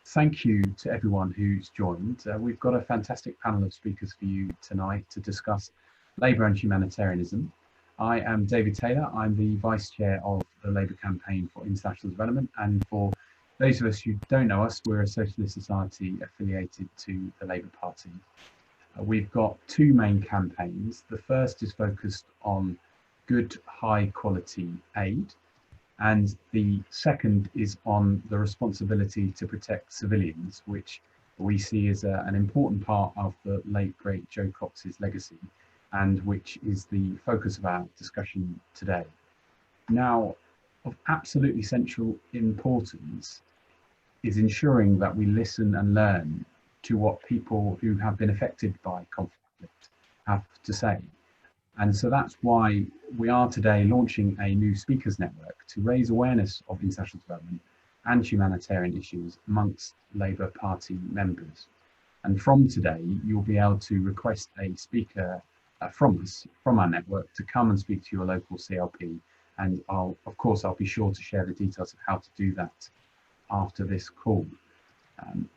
thank you to everyone who's joined. We've got a fantastic panel of speakers for you tonight to discuss Labour and humanitarianism. I am David Taylor. I'm the Vice Chair of the Labour Campaign for International Development, and for those of us who don't know us, we're a socialist society affiliated to the Labour Party. We've got two main campaigns. The first is focused on good, high quality aid, and the second is on the responsibility to protect civilians, which we see as an important part of the late great Joe Cox's legacy, and which is the focus of our discussion today. Now, of absolutely central importance is ensuring that we listen and learn to what people who have been affected by conflict have to say. And so that's why we are today launching a new speakers network to raise awareness of international development and humanitarian issues amongst Labour Party members. And from today, you'll be able to request a speaker from us, from our network, to come and speak to your local CLP. And I'll be sure to share the details of how to do that after this call.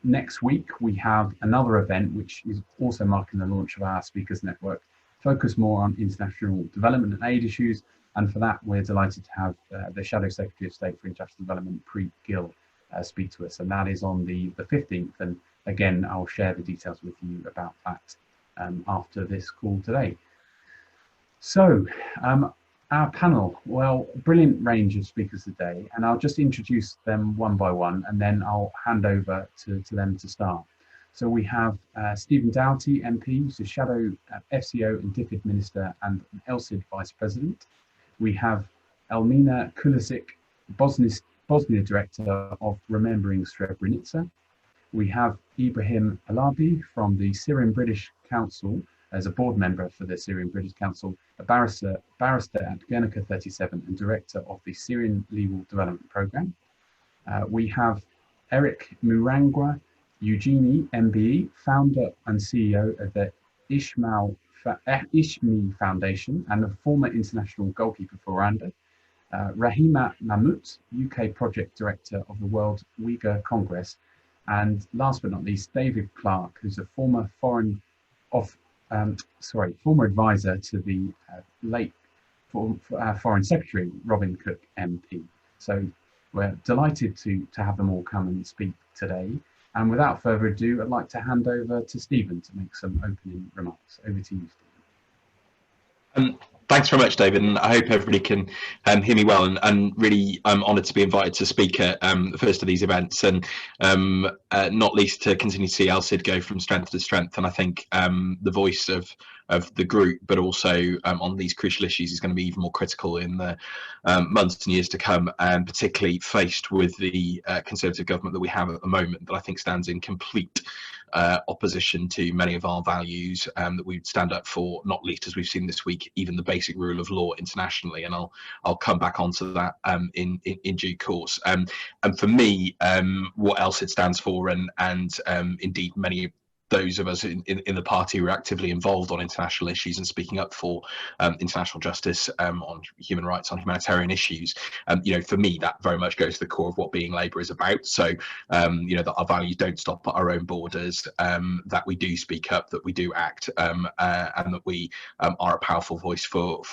Next week, we have another event, which is also marking the launch of our speakers network, focus more on international development and aid issues. And for that, we're delighted to have the Shadow Secretary of State for International Development, Preet Gill, speak to us. And that is on the 15th. And again, I'll share the details with you about that after this call today. So our panel, well, brilliant range of speakers today, and I'll just introduce them one by one, and then I'll hand over to them to start. So we have Stephen Doughty MP, who's a Shadow FCO and DFID Minister and ELSID Vice President. We have Elmina K, Bosnia Director of Remembering Srebrenica. We have Ibrahim Alabi from the Syrian British Council, as a board member for the Syrian British Council, a barrister at Guernica 37 and director of the Syrian Legal Development Programme. We have Eric Murangwa Eugenie, MBE, founder and CEO of the Ishmi Foundation and a former international goalkeeper for Rwanda. Rahima Mahmood, UK project director of the World Uyghur Congress. And last but not least, David Clark, who's a former former advisor to the late Foreign Secretary, Robin Cook MP. So we're delighted to have them all come and speak today. And without further ado, I'd like to hand over to Stephen to make some opening remarks. Over to you, Stephen. Thanks very much, David, and I hope everybody can hear me well. And really, I'm honoured to be invited to speak at the first of these events, and not least to continue to see ELSID go from strength to strength. And I think the voice of the group, but also on these crucial issues, is going to be even more critical in the months and years to come, and particularly faced with the Conservative government that we have at the moment, that I think stands in complete opposition to many of our values that we stand up for, not least, as we've seen this week, even the basic rule of law internationally. And I'll come back onto that in due course. And for me, what ELSID stands for, and indeed many those of us in the party who are actively involved on international issues and speaking up for international justice, on human rights, on humanitarian issues, for me, that very much goes to the core of what being Labour is about. So, that our values don't stop at our own borders, that we do speak up, that we do act, and that we are a powerful voice for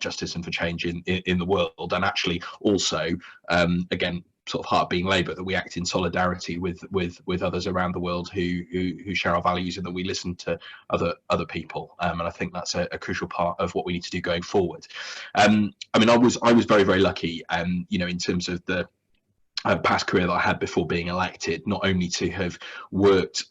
justice and for change in the world. And actually also, again, sort of heart being Labour, that we act in solidarity with others around the world who share our values, and that we listen to other people. And I think that's a crucial part of what we need to do going forward. I was very, very lucky, in terms of the past career that I had before being elected, not only to have worked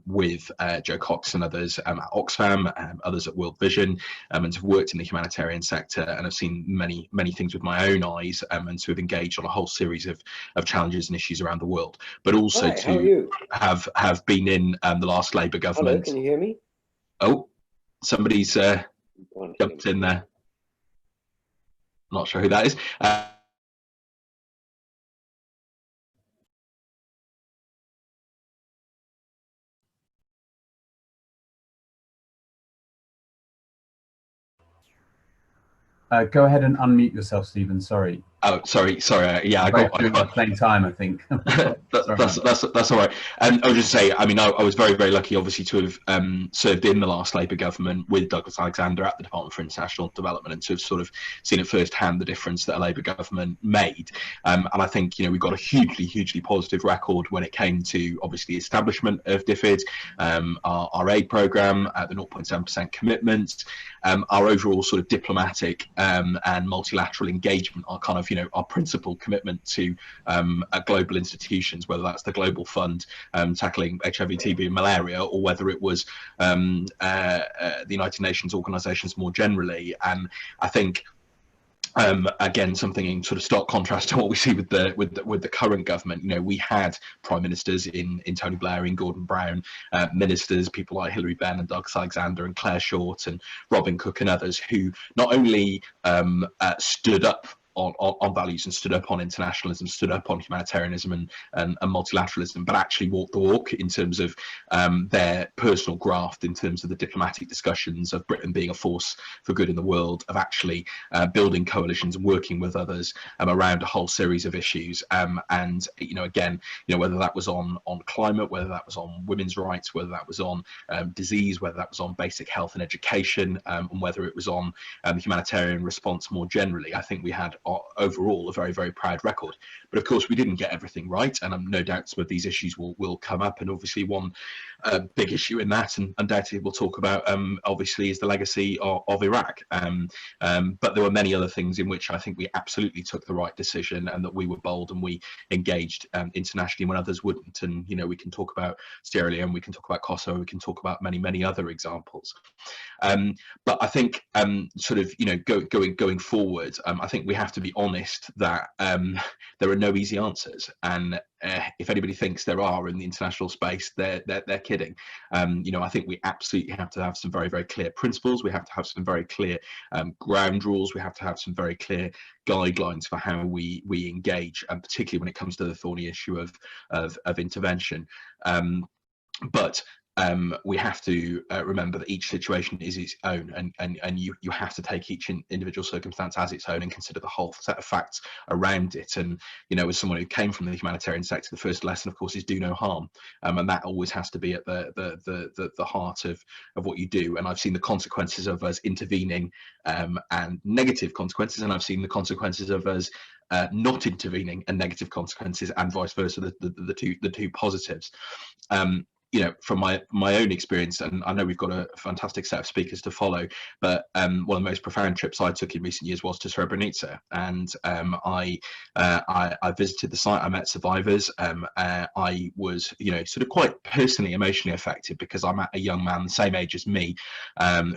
with Joe Cox and others at Oxfam, others at World Vision, and to have worked in the humanitarian sector, and have seen many things with my own eyes, and to have engaged on a whole series of challenges and issues around the world, but also to have been in the last Labour government. Hello, can you hear me? Oh, somebody's jumped in there. Not sure who that is. Go ahead and unmute yourself, Stephen. Sorry. Oh, sorry. Yeah, I Both got. doing it at the same time, I think. Sorry about that. That's all right. And I was just say, I mean, I was very, very lucky, obviously, to have served in the last Labour government with Douglas Alexander at the Department for International Development, and to have sort of seen at firsthand the difference that a Labour government made. And I think, you know, we've got a hugely positive record when it came to obviously the establishment of DFID, our aid programme, the 0.7% commitment, our overall sort of diplomatic and multilateral engagement, our kind of, you know, our principal commitment to global institutions, whether that's the Global Fund tackling HIV, TB and malaria, or whether it was the United Nations organisations more generally. And I think again, something in sort of stark contrast to what we see with the current government. You know, we had prime ministers in Tony Blair, in Gordon Brown, ministers, people like Hilary Benn and Douglas Alexander and Claire Short and Robin Cook and others, who not only stood up on values and stood up on internationalism, stood up on humanitarianism and multilateralism, but actually walked the walk in terms of their personal graft, in terms of the diplomatic discussions of Britain being a force for good in the world, of actually building coalitions and working with others around a whole series of issues. And, you know, again, you know, whether that was on climate, whether that was on women's rights, whether that was on disease, whether that was on basic health and education, and whether it was on the humanitarian response more generally, I think we had overall a very proud record. But of course we didn't get everything right, and I'm no doubt some of these issues will come up, and obviously one big issue in that, and undoubtedly we'll talk about, obviously, is the legacy of Iraq. But there were many other things in which I think we absolutely took the right decision, and that we were bold and we engaged internationally when others wouldn't. And, you know, we can talk about Sierra Leone, we can talk about Kosovo, we can talk about many other examples. But I think sort of, you know, going forward, I think we have to be honest that there are no easy answers, and if anybody thinks there are in the international space, they're kidding. You know, I think we absolutely have to have some very clear principles. We have to have some very clear ground rules. We have to have some very clear guidelines for how we engage, and particularly when it comes to the thorny issue of intervention. But we have to remember that each situation is its own, and you have to take each individual circumstance as its own and consider the whole set of facts around it. And, you know, as someone who came from the humanitarian sector, the first lesson, of course, is do no harm, and that always has to be at the heart of what you do. And I've seen the consequences of us intervening, and negative consequences, and I've seen the consequences of us not intervening and negative consequences, and vice versa, the two positives. You know, from my own experience, and I know we've got a fantastic set of speakers to follow, but one of the most profound trips I took in recent years was to Srebrenica, and I visited the site. I met survivors. I was, you know, sort of quite personally, emotionally affected, because I met a young man the same age as me,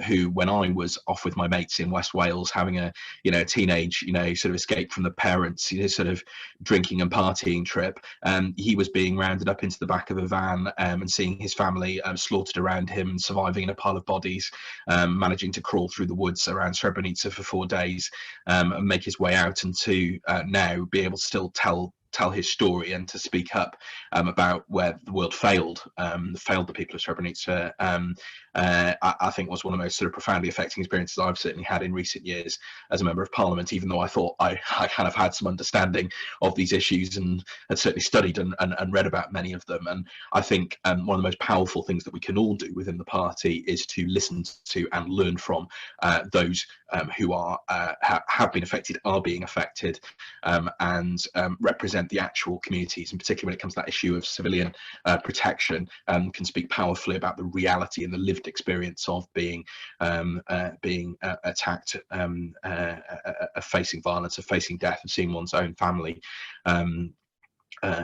who, when I was off with my mates in West Wales having a, you know, teenage, you know, sort of escape from the parents, you know, sort of drinking and partying trip, he was being rounded up into the back of a van, and seeing his family slaughtered around him, surviving in a pile of bodies, managing to crawl through the woods around Srebrenica for 4 days, and make his way out, and to now be able to still tell his story and to speak up about where the world failed the people of Srebrenica. I think was one of the most sort of profoundly affecting experiences I've certainly had in recent years as a member of Parliament, even though I thought I kind of had some understanding of these issues and had certainly studied and read about many of them. And I think one of the most powerful things that we can all do within the party is to listen to and learn from those who are have been affected, are being affected, and represent the actual communities, and particularly when it comes to that issue of civilian protection, can speak powerfully about the reality and the lived experience of being attacked, of facing violence, of facing death, of seeing one's own family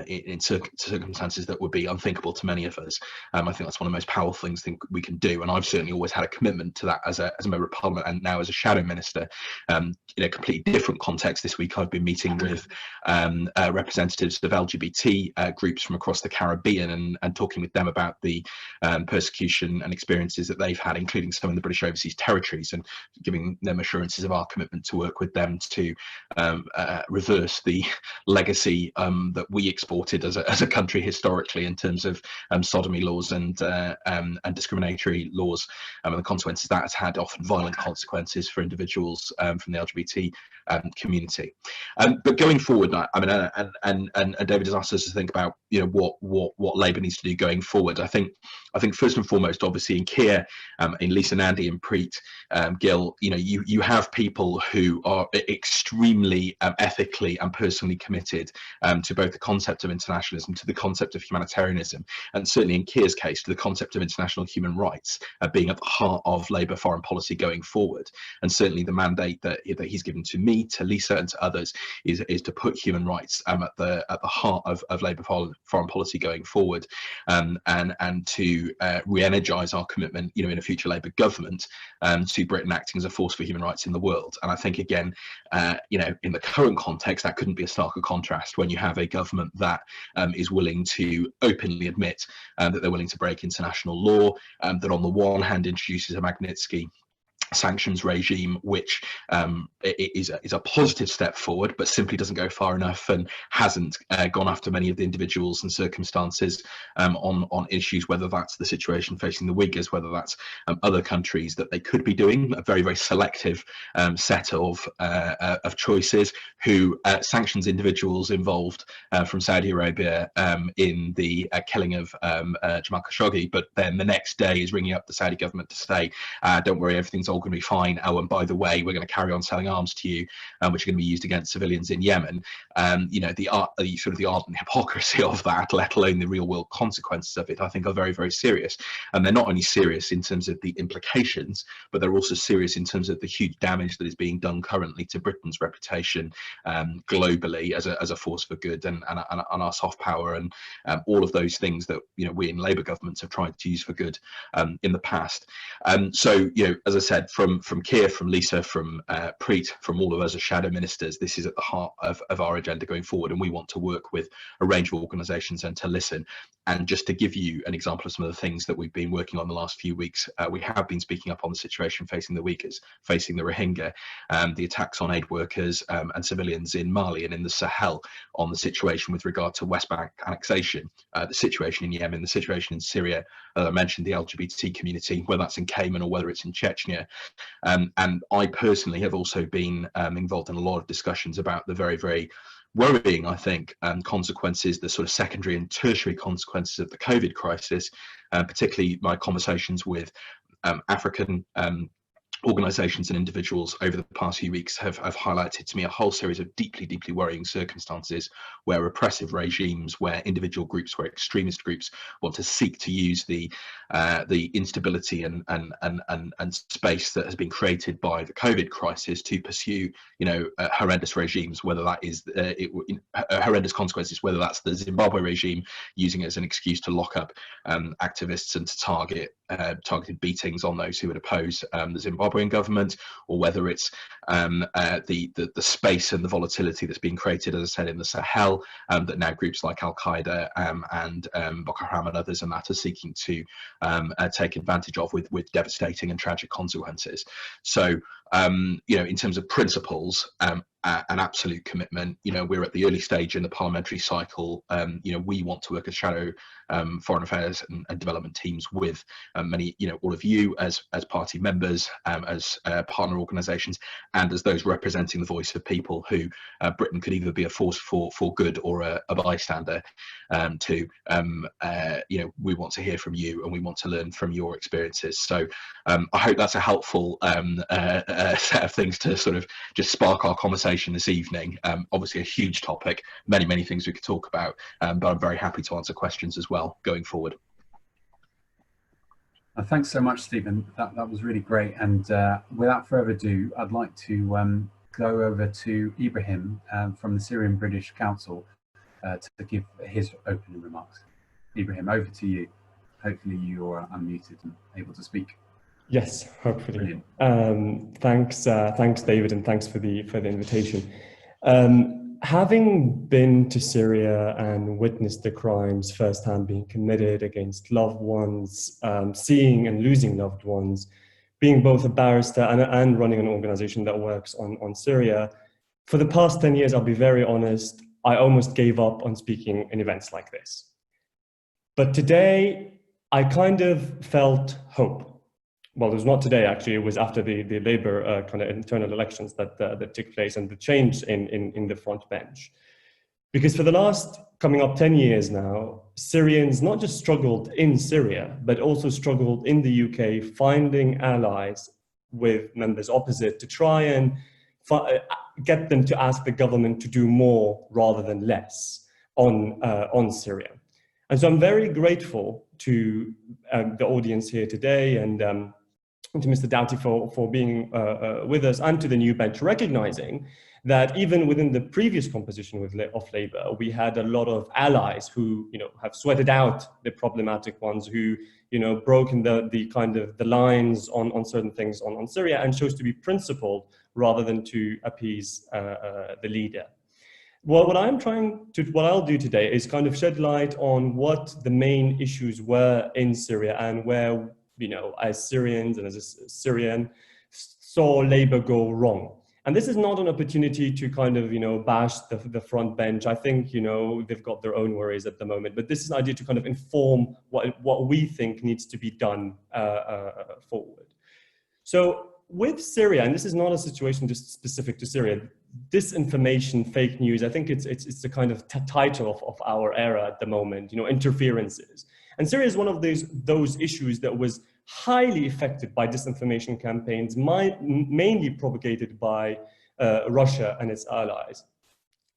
in circumstances that would be unthinkable to many of us. I think that's one of the most powerful things we can do, and I've certainly always had a commitment to that as a member of Parliament, and now as a shadow minister. In a completely different context, this week I've been meeting with representatives of LGBT groups from across the Caribbean, and talking with them about the persecution and experiences that they've had, including some in the British Overseas Territories, and giving them assurances of our commitment to work with them to reverse the legacy that we exported as a country historically in terms of sodomy laws and discriminatory laws, and the consequences that has had, often violent consequences for individuals from the LGBT community. But going forward, I mean, and David has asked us to think about, you know, what Labour needs to do going forward. I think first and foremost, obviously in Keir, in Lisa Nandy and Preet Gill, you know, you have people who are extremely ethically and personally committed to both the concept of internationalism, to the concept of humanitarianism, and certainly in Keir's case, to the concept of international human rights being at the heart of Labour foreign policy going forward. And certainly the mandate that he's given to me, to Lisa, and to others is to put human rights at the heart of Labour foreign policy going forward, and to re-energise our commitment, you know, in a future Labour government, to Britain acting as a force for human rights in the world. And I think, again, you know, in the current context, that couldn't be a starker contrast when you have a government that is willing to openly admit that they're willing to break international law, that on the one hand introduces a Magnitsky sanctions regime, which is a positive step forward, but simply doesn't go far enough and hasn't gone after many of the individuals and circumstances on issues, whether that's the situation facing the Uyghurs, whether that's other countries, that they could be doing a very, very selective set of choices, who sanctions individuals involved from Saudi Arabia in the killing of Jamal Khashoggi, but then the next day is ringing up the Saudi government to say, don't worry, everything's all going to be fine. Oh, and by the way, we're going to carry on selling arms to you, which are going to be used against civilians in Yemen. You know, the sort of the ardent hypocrisy of that, let alone the real world consequences of it, I think are very, very serious. And they're not only serious in terms of the implications, but they're also serious in terms of the huge damage that is being done currently to Britain's reputation globally as a force for good, and our soft power, and all of those things that, you know, we in Labour governments have tried to use for good in the past. So, you know, as I said, from Keir, from Lisa, from Preet, from all of us as shadow ministers, this is at the heart of our agenda going forward, and we want to work with a range of organisations and to listen. And just to give you an example of some of the things that we've been working on the last few weeks, we have been speaking up on the situation facing the Uyghurs, facing the Rohingya, the attacks on aid workers and civilians in Mali and in the Sahel, on the situation with regard to West Bank annexation, the situation in Yemen, the situation in Syria, as I mentioned, the LGBT community, whether that's in Cayman or whether it's in Chechnya. And I personally have also been involved in a lot of discussions about the very, very worrying, I think, consequences, the sort of secondary and tertiary consequences of the COVID crisis, particularly my conversations with African organisations and individuals over the past few weeks have highlighted to me a whole series of deeply, deeply worrying circumstances where repressive regimes, where individual groups, where extremist groups want to seek to use the instability and space that has been created by the COVID crisis to pursue, you know, horrendous regimes, whether that is horrendous consequences, whether that's the Zimbabwe regime using it as an excuse to lock up activists and to targeted beatings on those who would oppose the Zimbabwean government, or whether it's the space and the volatility that's being created, as I said, in the Sahel, that now groups like Al Qaeda and Boko Haram and others and that are seeking to take advantage of with devastating and tragic consequences. So, you know, in terms of principles, an absolute commitment. You know, we're at the early stage in the parliamentary cycle. You know, we want to work as shadow foreign affairs and development teams with many, you know, all of you as party members, as partner organisations, and as those representing the voice of people who Britain could either be a force for good or a bystander to. You know, we want to hear from you and we want to learn from your experiences. So I hope that's a helpful set of things to sort of just spark our conversation this evening. Obviously a huge topic, many things we could talk about, but I'm very happy to answer questions as well going forward. Thanks so much, Stephen. That was really great. And without further ado, I'd like to go over to Ibrahim from the Syrian British Council to give his opening remarks. Ibrahim, over to you. Hopefully you are unmuted and able to speak. Yes, hopefully. Thanks, David, and thanks for the invitation. Having been to Syria and witnessed the crimes firsthand being committed against loved ones, seeing and losing loved ones, being both a barrister and running an organization that works on Syria, for the past 10 years, I'll be very honest, I almost gave up on speaking in events like this. But today, I kind of felt hope. Well, it was not today, actually. It was after the Labour kind of internal elections that took place and the change in the front bench. Because for the last coming up 10 years now, Syrians not just struggled in Syria, but also struggled in the UK, finding allies with members opposite to try and get them to ask the government to do more rather than less on Syria. And so I'm very grateful to the audience here today and to Mr. Doughty for being with us, and to the new bench, recognizing that even within the previous composition of Labour, we had a lot of allies who, have sweated out the problematic ones, who, broken the kind of the lines on certain things on Syria, and chose to be principled rather than to appease the leader. Well, what I'll do today is kind of shed light on what the main issues were in Syria, and where, as Syrians and as a Syrian, saw Labour go wrong. And this is not an opportunity to kind of, bash the front bench. I think, they've got their own worries at the moment, but this is an idea to kind of inform what we think needs to be done forward. So with Syria, and this is not a situation just specific to Syria, disinformation, fake news, I think it's the kind of title of our era at the moment, interferences. And Syria is one of those issues that was highly affected by disinformation campaigns, mainly propagated by Russia and its allies.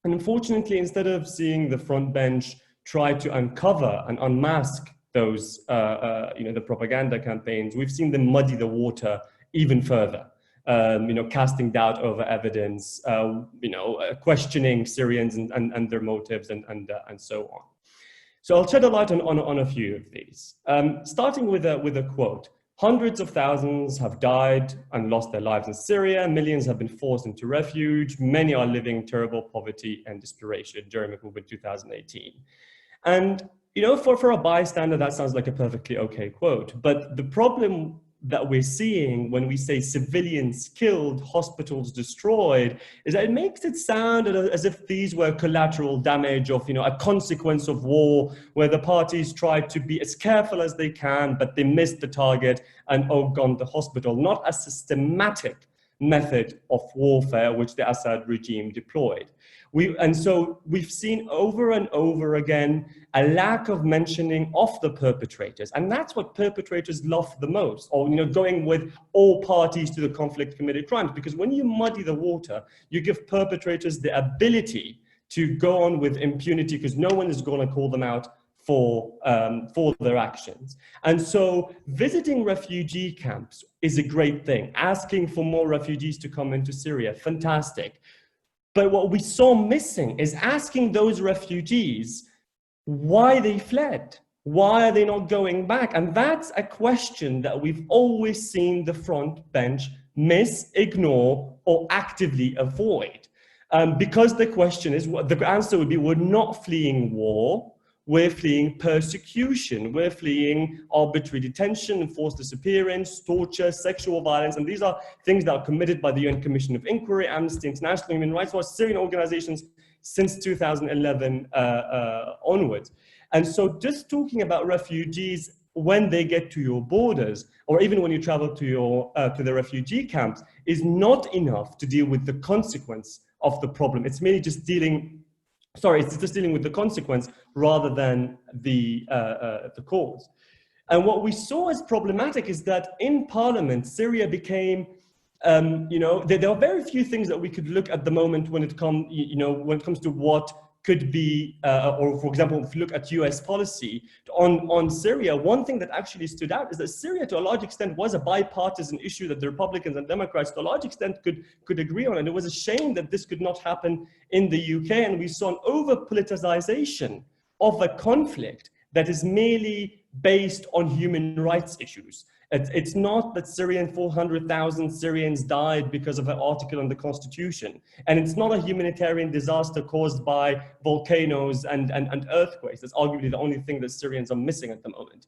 And unfortunately, instead of seeing the front bench try to uncover and unmask those, the propaganda campaigns, we've seen them muddy the water even further. Casting doubt over evidence, questioning Syrians and their motives and so on. So I'll shed a light on a few of these. Starting with a quote: "Hundreds of thousands have died and lost their lives in Syria. Millions have been forced into refuge. Many are living terrible poverty and desperation." Jeremy Corbyn, 2018. And for a bystander, that sounds like a perfectly okay quote. But the problem that we're seeing when we say civilians killed, hospitals destroyed, is that it makes it sound as if these were collateral damage of, a consequence of war, where the parties tried to be as careful as they can, but they missed the target and outgunned the hospital, not a systematic method of warfare which the Assad regime deployed. And so we've seen over and over again a lack of mentioning of the perpetrators, and that's what perpetrators love the most, or going with all parties to the conflict committed crimes, because when you muddy the water, you give perpetrators the ability to go on with impunity, because no one is going to call them out for their actions. And so visiting refugee camps is a great thing. Asking for more refugees to come into Syria, fantastic. But what we saw missing is asking those refugees why they fled. Why are they not going back? And that's a question that we've always seen the front bench miss, ignore, or actively avoid. Because the question is, the answer would be, we're not fleeing war, we're fleeing persecution, we're fleeing arbitrary detention, enforced disappearance, torture, sexual violence, and these are things that are committed by the UN Commission of Inquiry, Amnesty International, Human Rights Watch, Syrian organizations since 2011 onwards. And so just talking about refugees when they get to your borders, or even when you travel to the refugee camps, is not enough to deal with the consequence of the problem. It's merely just dealing with the consequence rather than the cause. And what we saw as problematic is that in Parliament, Syria became, there are very few things that we could look at the moment when it comes to what could be, or for example, if you look at US policy on Syria, one thing that actually stood out is that Syria, to a large extent, was a bipartisan issue that the Republicans and Democrats, to a large extent, could agree on. And it was a shame that this could not happen in the UK. And we saw an over-politicization of a conflict that is merely based on human rights issues. It's not that 400,000 Syrians died because of an article in the Constitution. And it's not a humanitarian disaster caused by volcanoes and earthquakes. That's arguably the only thing that Syrians are missing at the moment.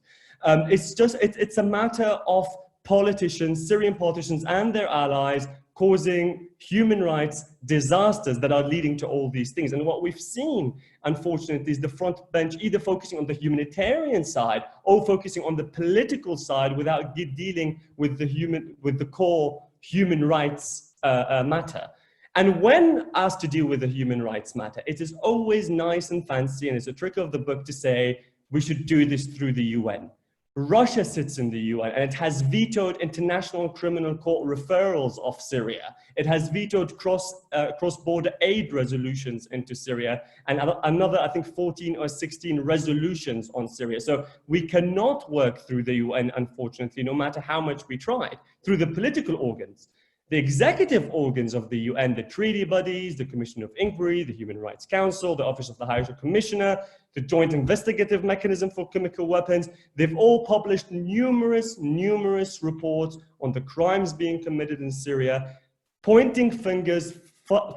It's a matter of politicians, Syrian politicians and their allies, causing human rights disasters that are leading to all these things. And what we've seen, unfortunately, is the front bench either focusing on the humanitarian side or focusing on the political side without dealing with the core human rights matter. And when asked to deal with the human rights matter, it is always nice and fancy, and it's a trick of the book to say we should do this through the UN. Russia sits in the UN and it has vetoed International Criminal Court referrals of Syria. It has vetoed cross-border aid resolutions into Syria and another, I think, 14 or 16 resolutions on Syria. So we cannot work through the UN, unfortunately, no matter how much we tried, through the political organs. The executive organs of the UN, the treaty bodies, the Commission of Inquiry, the Human Rights Council, the Office of the High Commissioner, the Joint Investigative Mechanism for Chemical Weapons, they've all published numerous reports on the crimes being committed in Syria, pointing fingers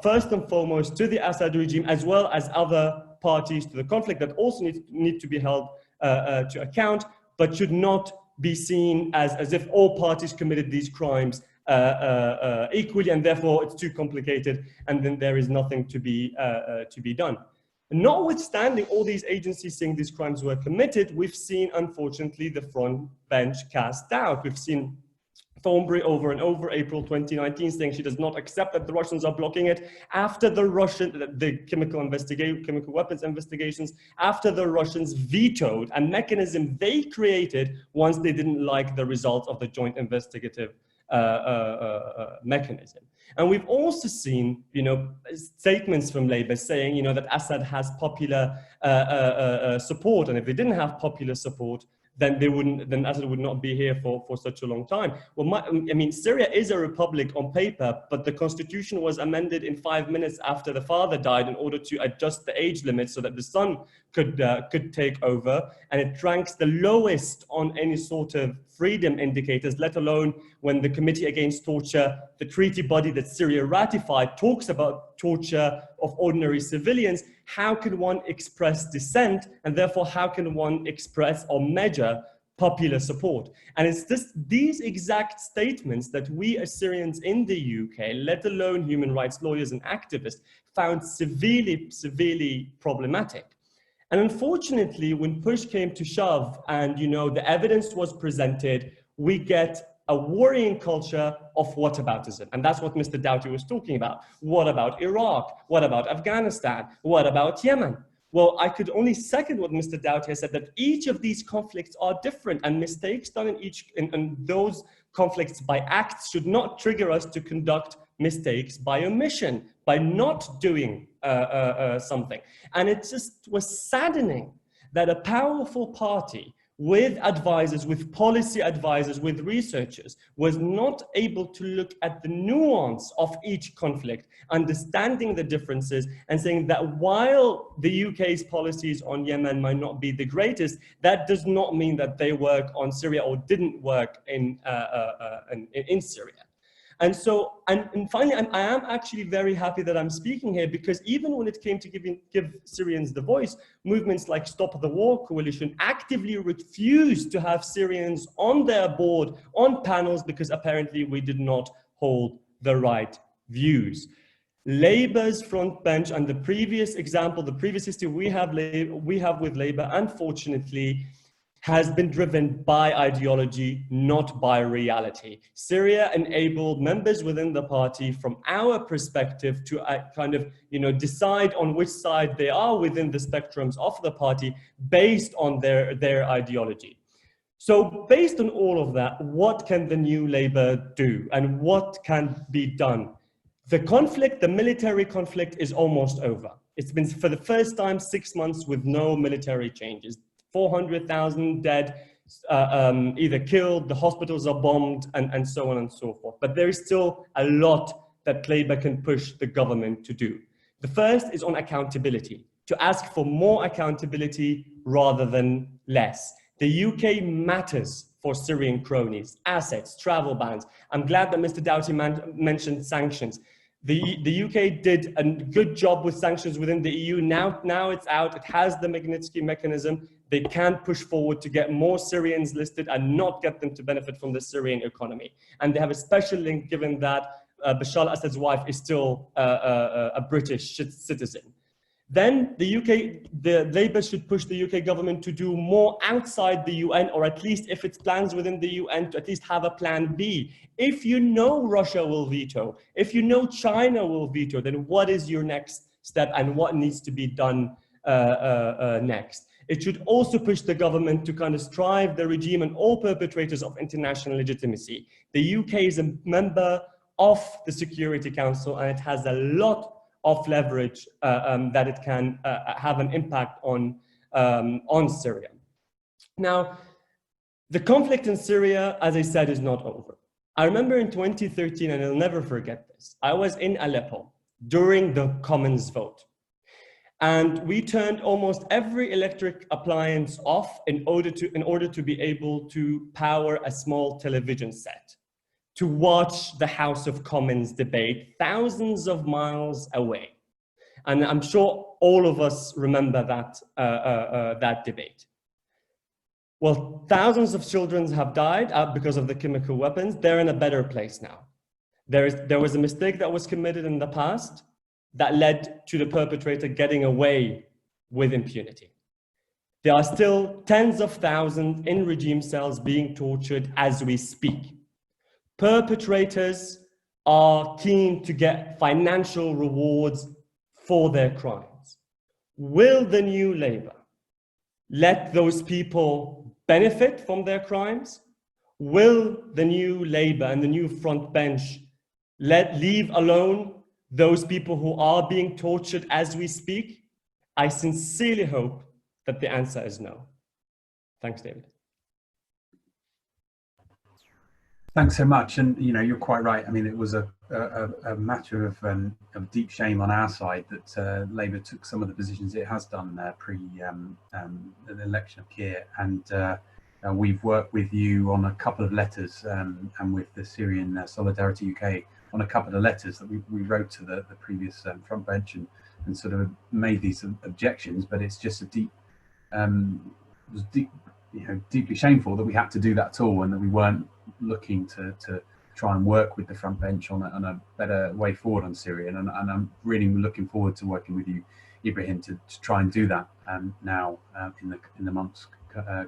first and foremost to the Assad regime, as well as other parties to the conflict that also need to be held to account, but should not be seen as if all parties committed these crimes equally, and therefore it's too complicated, and then there is nothing to be done. Notwithstanding all these agencies saying these crimes were committed, we've seen, unfortunately, the front bench cast doubt. We've seen Thornberry over and over, April 2019, saying she does not accept that the Russians are blocking it after the chemical weapons investigations, after the Russians vetoed a mechanism they created once they didn't like the result of the joint investigative mechanism. And we've also seen, statements from Labour saying, that Assad has popular support, and if they didn't have popular support, then Assad would not be here for such a long time. Well, Syria is a republic on paper, but the constitution was amended in 5 minutes after the father died in order to adjust the age limit so that the son could take over, and it ranks the lowest on any sort of freedom indicators, let alone when the Committee Against Torture, the treaty body that Syria ratified, talks about torture of ordinary civilians. How can one express dissent, and therefore how can one express or measure popular support? And it's these exact statements that we as Syrians in the UK, let alone human rights lawyers and activists, found severely problematic. And unfortunately, when push came to shove and the evidence was presented, we get a worrying culture of whataboutism. And that's what Mr. Doughty was talking about. What about Iraq? What about Afghanistan? What about Yemen? Well, I could only second what Mr. Doughty has said, that each of these conflicts are different, and mistakes done in those conflicts by acts should not trigger us to conduct mistakes by omission, by not doing something. And it just was saddening that a powerful party with advisors, with policy advisors, with researchers, was not able to look at the nuance of each conflict, understanding the differences, and saying that while the UK's policies on Yemen might not be the greatest, that does not mean that they work on Syria or didn't work in Syria. And so, and finally, I am actually very happy that I'm speaking here, because even when it came to give Syrians the voice, movements like Stop the War Coalition actively refused to have Syrians on their board, on panels, because apparently we did not hold the right views. Labour's front bench, and the previous example, the previous history we have with Labour, unfortunately, has been driven by ideology, not by reality. Syria enabled members within the party, from our perspective, to decide on which side they are within the spectrums of the party based on their ideology. So based on all of that, what can the new Labour do, and what can be done? The conflict, the military conflict, is almost over. It's been, for the first time, 6 months with no military changes. 400,000 dead, either killed, the hospitals are bombed, and so on and so forth. But there is still a lot that Labour can push the government to do. The first is on accountability, to ask for more accountability rather than less. The UK matters for Syrian cronies, assets, travel bans. I'm glad that Mr. Doughty mentioned sanctions. The UK did a good job with sanctions within the EU. Now it's out. It has the Magnitsky mechanism. They can push forward to get more Syrians listed and not get them to benefit from the Syrian economy. And they have a special link, given that Bashar al-Assad's wife is still a British citizen. Then the Labour should push the UK government to do more outside the UN, or at least if it's plans within the UN, to at least have a plan B. If you know Russia will veto, if you know China will veto, then what is your next step and what needs to be done next? It should also push the government to kind of strive the regime and all perpetrators of international legitimacy. The UK is a member of the Security Council, and it has a lot of leverage that it can have an impact on Syria. Now, the conflict in Syria, as I said, is not over. I remember in 2013, and I'll never forget this, I was in Aleppo during the Commons vote. And we turned almost every electric appliance off in order to be able to power a small television set, to watch the House of Commons debate thousands of miles away. And I'm sure all of us remember that debate. Well, thousands of children have died because of the chemical weapons. They're in a better place now. There was a mistake that was committed in the past that led to the perpetrator getting away with impunity. There are still tens of thousands in regime cells being tortured as we speak. Perpetrators are keen to get financial rewards for their crimes. Will the new Labour let those people benefit from their crimes? Will the new Labour and the new front bench leave alone those people who are being tortured as we speak? I sincerely hope that the answer is no. Thanks, David. Thanks so much. And you're quite right. I mean, it was a matter of deep shame on our side that Labour took some of the positions it has done pre the election of Keir. And we've worked with you on a couple of letters and with the Syrian Solidarity UK on a couple of letters that we wrote to the previous front bench and sort of made these objections. But it's just deeply shameful that we had to do that at all, and that we weren't looking to try and work with the front bench on a better way forward on Syria. And I'm really looking forward to working with you, Ibrahim, to try and do that now in the months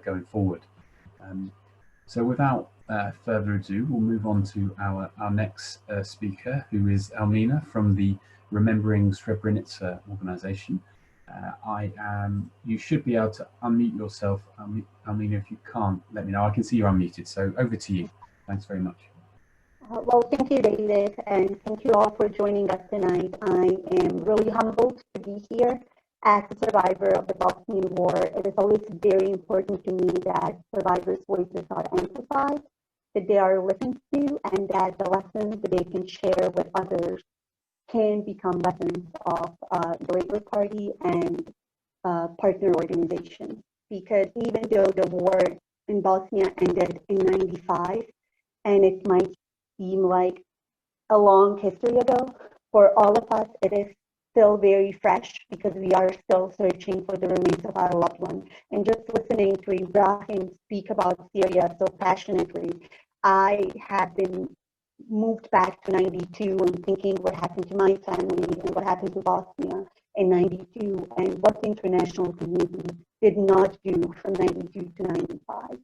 going forward. So without further ado, we'll move on to our next speaker, who is Elmina from the Remembering Srebrenica organization. You should be able to unmute yourself, Elmina. If you can't, let me know. I can see you're unmuted, so over to you. Thanks very much. Well, thank you, David, and thank you all for joining us tonight. I am really humbled to be here as a survivor of the Bosnian War. It is always very important to me that survivors' voices are amplified, that they are listened to, and that the lessons that they can share with others can become lessons of the Labour Party and partner organizations. Because even though the war in Bosnia ended in '95, and it might seem like a long history ago, for all of us, it is still very fresh because we are still searching for the remains of our loved one. And just listening to Ibrahim speak about Syria so passionately, I have been moved back to '92 and thinking what happened to my family and what happened to Bosnia in '92 and what the international community did not do from '92 to '95.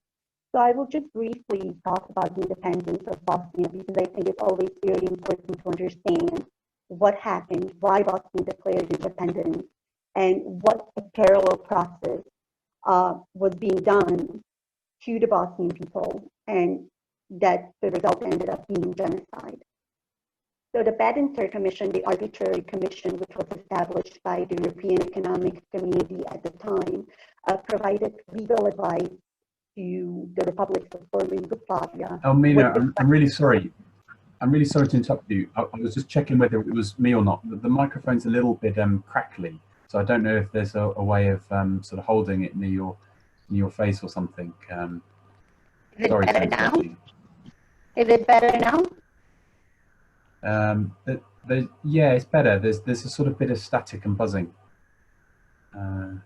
So I will just briefly talk about the independence of Bosnia, because I think it's always very important to understand what happened, why Bosnia declared independence, and what a parallel process was being done to the Bosnian people, and that the result ended up being genocide. So the Badinter Commission, the arbitrary commission which was established by the European Economic Community at the time, provided legal advice to the republics of former Yugoslavia. Elmina, I'm really sorry. I'm really sorry to interrupt you. I was just checking whether it was me or not. The microphone's a little bit crackly, so I don't know if there's a way of sort of holding it near your face or something. Is it better now? Is it better now? Yeah, it's better. There's a sort of bit of static and buzzing. I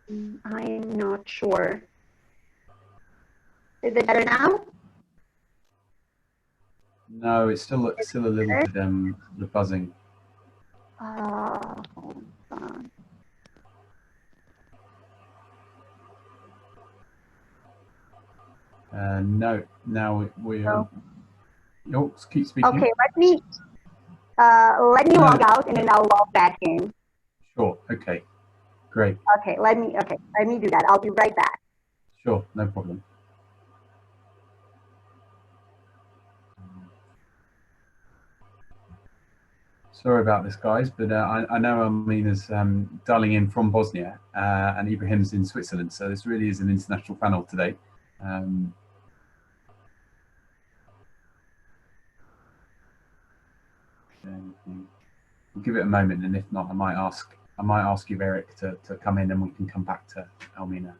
am not sure. Is it better now? No, it's still a little bit the buzzing. Hold on. No, now we're. No. Oh, keep speaking. Okay, let me log out and then I'll log back in. Sure. Okay. Great. Okay, let me do that. I'll be right back. Sure. No problem. Sorry about this, guys, but I know Elmina's dialing in from Bosnia and Ibrahim's in Switzerland, so this really is an international panel today. We'll give it a moment, and if not, I might ask you, Eric, to come in, and we can come back to Elmina.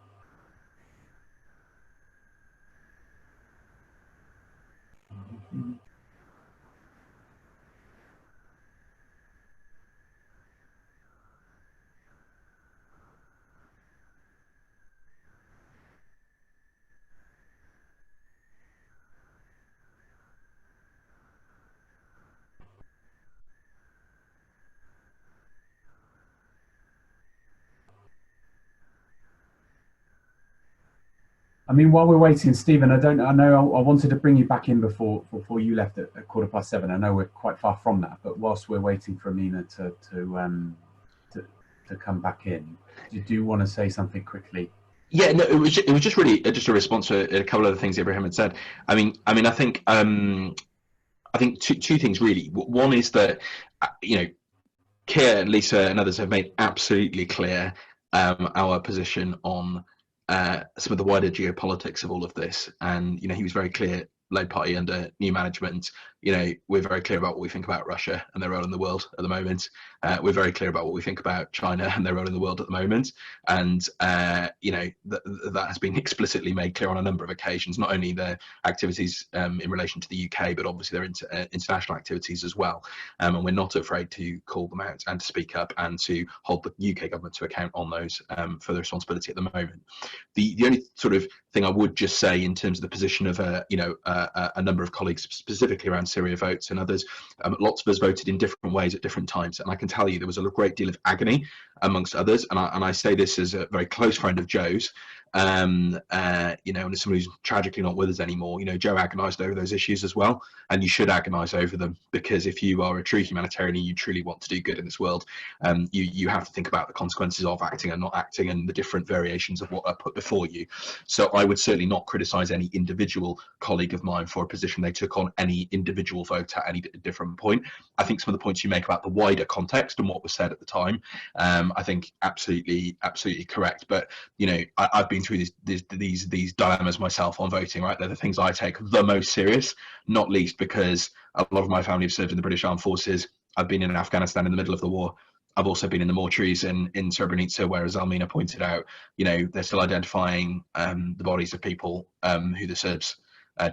I mean, while we're waiting, Stephen, I know I wanted to bring you back in before you left at 7:15. I know we're quite far from that, but whilst we're waiting for Elmina to come back in, do you want to say something quickly? Yeah, no, it was just really just a response to a couple of the things Ibrahim had said. I think two things really. One is that Keir and Lisa and others have made absolutely clear our position on some of the wider geopolitics of all of this, and he was very clear. Labour Party under new management, we're very clear about what we think about Russia and their role in the world at the moment. We're very clear about what we think about China and their role in the world at the moment. And, that has been explicitly made clear on a number of occasions, not only their activities in relation to the UK, but obviously their international activities as well. And we're not afraid to call them out and to speak up and to hold the UK government to account on those for the responsibility at the moment. The only sort of thing I would just say in terms of the position of a number of colleagues, specifically around Syria votes and others, lots of us voted in different ways at different times, and I can tell you there was a great deal of agony amongst others. And I say this as a very close friend of Joe's, and as someone who's tragically not with us anymore. Joe agonised over those issues as well, and you should agonise over them, because if you are a true humanitarian and you truly want to do good in this world, you have to think about the consequences of acting and not acting and the different variations of what are put before you. So I would certainly not criticise any individual colleague of mine for a position they took on any individual vote at any different point. I think some of the points you make about the wider context and what was said at the time, I think absolutely correct. But I've been through these dilemmas myself on voting. Right, they're the things I take the most serious, not least because a lot of my family have served in the British Armed Forces. I've been in Afghanistan in the middle of the war. I've also been in the mortuaries in Srebrenica, where, as Elmina pointed out, they're still identifying the bodies of people who the Serbs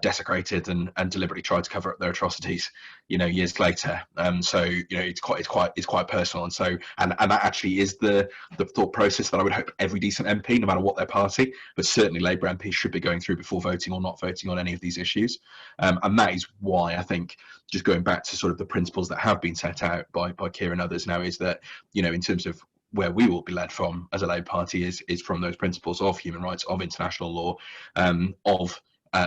desecrated and deliberately tried to cover up their atrocities, years later. So it's quite personal, and so and that actually is the thought process that I would hope every decent MP, no matter what their party, but certainly Labour MPs, should be going through before voting or not voting on any of these issues. And that is why I think, just going back to sort of the principles that have been set out by Keir and others now, is that in terms of where we will be led from as a Labour Party is from those principles of human rights, of international law, of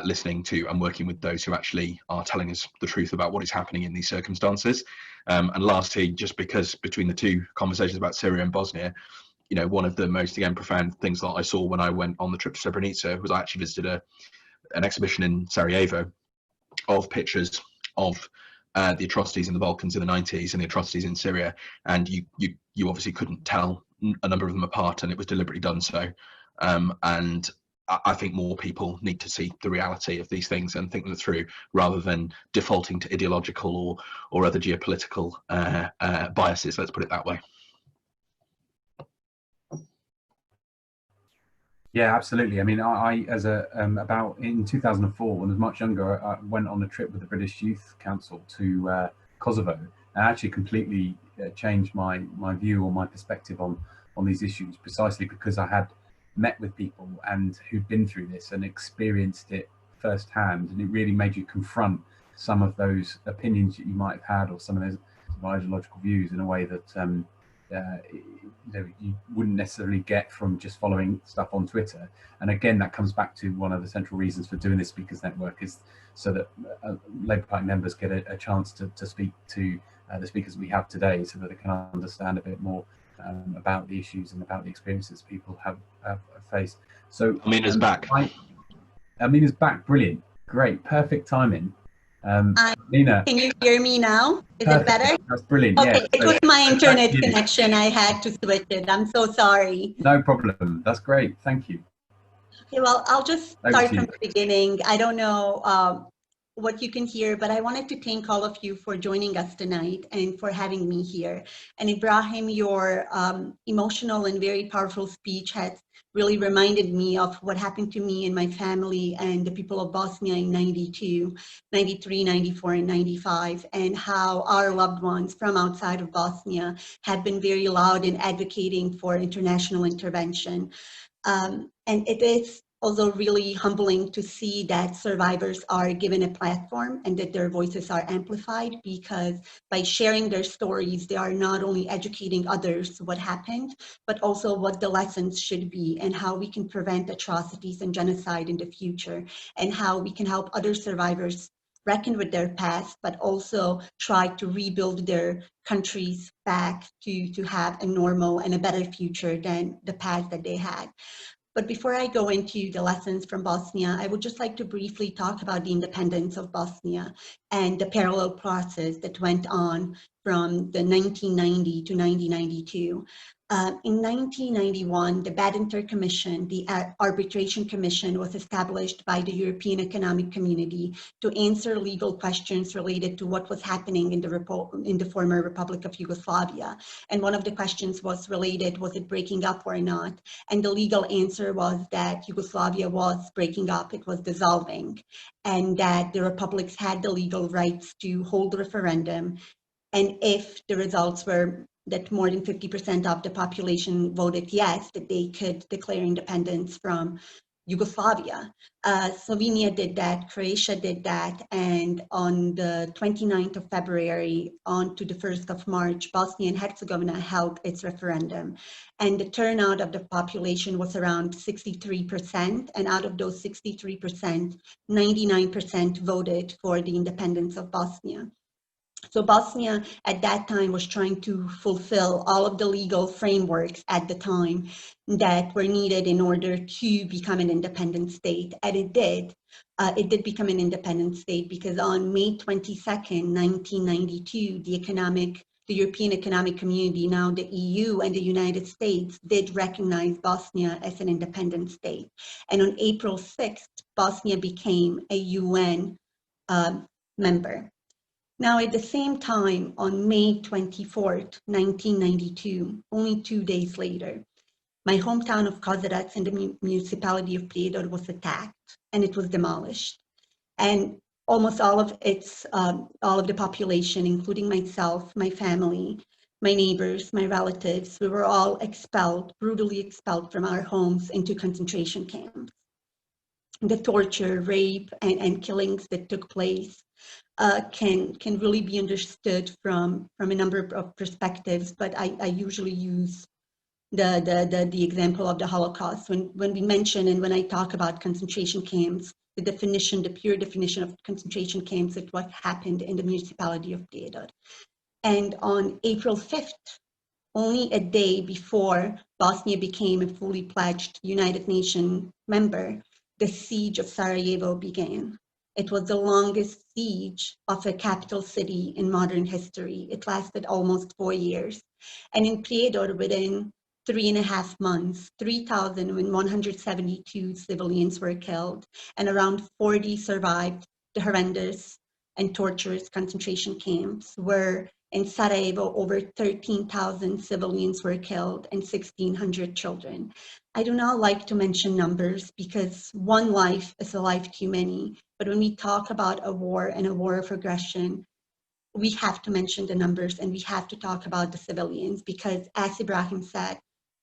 listening to and working with those who actually are telling us the truth about what is happening in these circumstances. And lastly, just because between the two conversations about Syria and Bosnia, one of the most, again, profound things that I saw when I went on the trip to Srebrenica was I actually visited an exhibition in Sarajevo of pictures of the atrocities in the Balkans in the 90s and the atrocities in Syria, and you obviously couldn't tell a number of them apart, and it was deliberately done so. And I think more people need to see the reality of these things and think them through, rather than defaulting to ideological or other geopolitical biases. Let's put it that way. Yeah, absolutely. I mean, I as about in 2004, when I was much younger, I went on a trip with the British Youth Council to Kosovo, and actually completely changed my view or my perspective on these issues, precisely because I had met with people and who'd been through this and experienced it firsthand, and it really made you confront some of those opinions that you might have had, or some of those ideological views, in a way that you wouldn't necessarily get from just following stuff on Twitter. And again, that comes back to one of the central reasons for doing this Speakers Network, is so that Labour Party members get a chance to speak to the speakers we have today, so that they can understand a bit more about the issues and about the experiences people have faced. So Elmina's back. Elmina's back. Brilliant. Great. Perfect timing. Elmina, can you hear me now? Is perfect. it better? That's brilliant. Okay, Yeah. it was my internet connection. I had to switch it. I'm so sorry. No problem. That's great. Thank you. Okay, well, I'll just start from the beginning. I don't know what you can hear, but I wanted to thank all of you for joining us tonight and for having me here. And Ibrahim, your emotional and very powerful speech has really reminded me of what happened to me and my family and the people of Bosnia in 92, 93, 94, and 95, and how our loved ones from outside of Bosnia have been very loud in advocating for international intervention. And it is also really humbling to see that survivors are given a platform and that their voices are amplified, because by sharing their stories, they are not only educating others what happened, but also what the lessons should be and how we can prevent atrocities and genocide in the future, and how we can help other survivors reckon with their past, but also try to rebuild their countries back to have a normal and a better future than the past that they had. But before I go into the lessons from Bosnia, I would just like to briefly talk about the independence of Bosnia and the parallel process that went on from the 1990 to 1992. In 1991, the Badinter Commission, the arbitration commission, was established by the European Economic Community to answer legal questions related to what was happening in the former Republic of Yugoslavia. And one of the questions was related, was it breaking up or not? And the legal answer was that Yugoslavia was breaking up, it was dissolving, and that the republics had the legal rights to hold a referendum. And if the results were that more than 50% of the population voted yes, that they could declare independence from Yugoslavia. Slovenia did that, Croatia did that, and on the 29th of February on to the 1st of March, Bosnia and Herzegovina held its referendum. And the turnout of the population was around 63%, and out of those 63%, 99% voted for the independence of Bosnia. So Bosnia at that time was trying to fulfill all of the legal frameworks at the time that were needed in order to become an independent state. And it did. It did become an independent state, because on May 22nd, 1992, the European Economic Community, now the EU and the United States, did recognize Bosnia as an independent state. And on April 6th, Bosnia became a UN member. Now, at the same time, on May 24th, 1992, only 2 days later, my hometown of Kozarac in the municipality of Prijedor was attacked, and it was demolished. And almost all of the population, including myself, my family, my neighbors, my relatives, we were all expelled, brutally expelled from our homes into concentration camps. The torture, rape, and killings that took place can really be understood from a number of perspectives, but I usually use the example of the Holocaust. When we mention and when I talk about concentration camps, the pure definition of concentration camps is what happened in the municipality of Prijedor. And on April 5th, only a day before Bosnia became a fully pledged United Nations member, the siege of Sarajevo began. It was the longest siege of a capital city in modern history. It lasted almost 4 years. And in Prijedor, within 3.5 months, 3,172 civilians were killed, and around 40 survived the horrendous and torturous concentration camps, where in Sarajevo, over 13,000 civilians were killed and 1,600 children. I do not like to mention numbers, because one life is a life too many. But when we talk about a war and a war of aggression, we have to mention the numbers, and we have to talk about the civilians, because as Ibrahim said,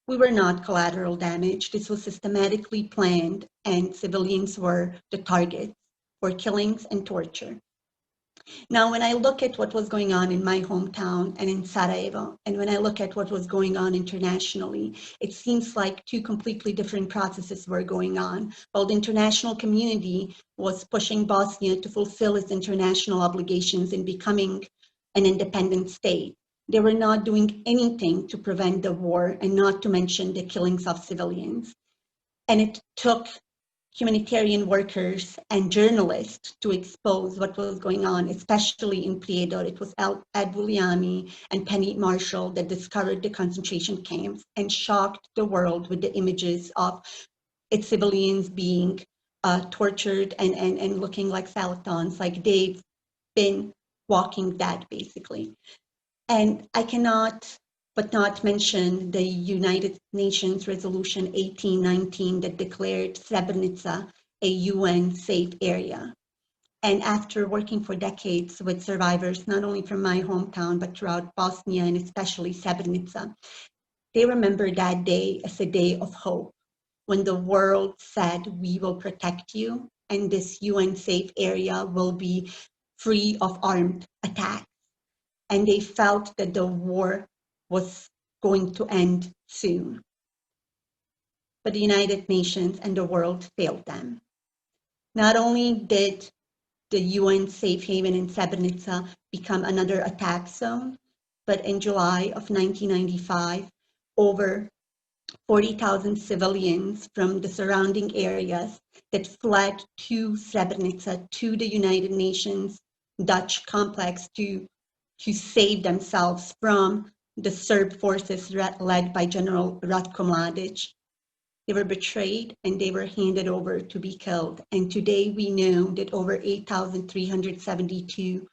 we were not collateral damage. This was systematically planned, and civilians were the targets for killings and torture. Now, when I look at what was going on in my hometown and in Sarajevo, and when I look at what was going on internationally, it seems like two completely different processes were going on. While the international community was pushing Bosnia to fulfill its international obligations in becoming an independent state, they were not doing anything to prevent the war, and not to mention the killings of civilians. And it took humanitarian workers and journalists to expose what was going on, especially in Prijedor. It was Ed Vuliani and Penny Marshall that discovered the concentration camps and shocked the world with the images of its civilians being tortured and looking like Salatons, like they've been walking dead, basically. And I cannot but not mention the United Nations Resolution 1819 that declared Srebrenica a UN safe area. And after working for decades with survivors, not only from my hometown, but throughout Bosnia and especially Srebrenica, they remember that day as a day of hope, when the world said, we will protect you, and this UN safe area will be free of armed attacks. And they felt that the war was going to end soon. But the United Nations and the world failed them. Not only did the UN safe haven in Srebrenica become another attack zone, but in July of 1995, over 40,000 civilians from the surrounding areas that fled to Srebrenica, to the United Nations Dutch complex to save themselves from the Serb forces led by General Ratko Mladic. They were betrayed and they were handed over to be killed. And today we know that over 8,372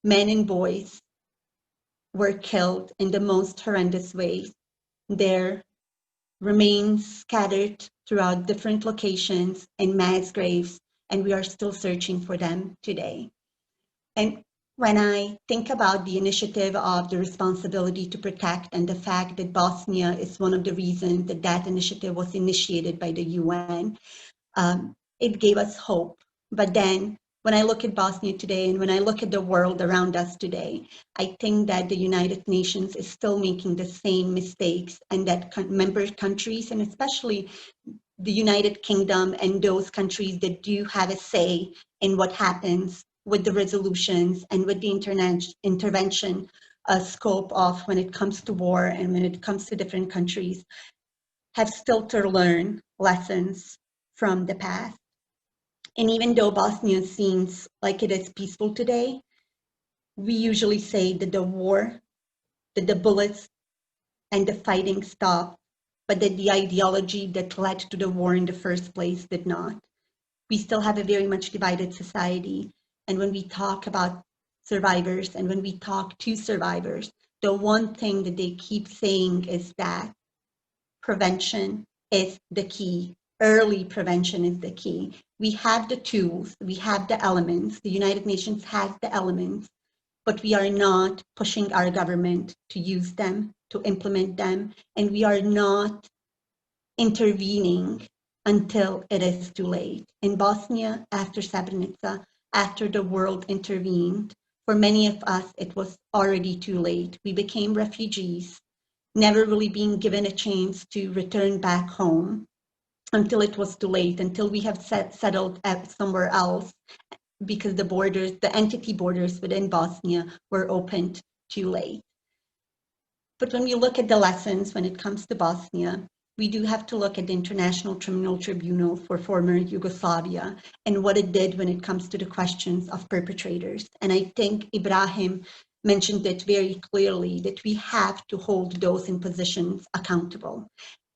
men and boys were killed in the most horrendous ways. Their remains scattered throughout different locations in mass graves, and we are still searching for them today. And when I think about the initiative of the responsibility to protect and the fact that Bosnia is one of the reasons that that initiative was initiated by the UN, it gave us hope. But then when I look at Bosnia today and when I look at the world around us today, I think that the United Nations is still making the same mistakes, and that member countries, and especially the United Kingdom and those countries that do have a say in what happens with the resolutions and with the intervention scope of when it comes to war and when it comes to different countries, have still to learn lessons from the past. And even though Bosnia seems like it is peaceful today, we usually say that the war, that the bullets and the fighting stopped, but that the ideology that led to the war in the first place did not. We still have a very much divided society. And when we talk about survivors and when we talk to survivors, the one thing that they keep saying is that prevention is the key. Early prevention is the key. We have the tools, we have the elements, the United Nations has the elements, but we are not pushing our government to use them, to implement them, and we are not intervening until it is too late. In Bosnia, after Srebrenica, after the world intervened, for many of us, it was already too late. We became refugees, never really being given a chance to return back home until it was too late, until we have settled somewhere else, because the borders, the entity borders within Bosnia were opened too late. But when we look at the lessons when it comes to Bosnia, we do have to look at the International Criminal Tribunal for former Yugoslavia and what it did when it comes to the questions of perpetrators. And I think Ibrahim mentioned it very clearly, that we have to hold those in positions accountable.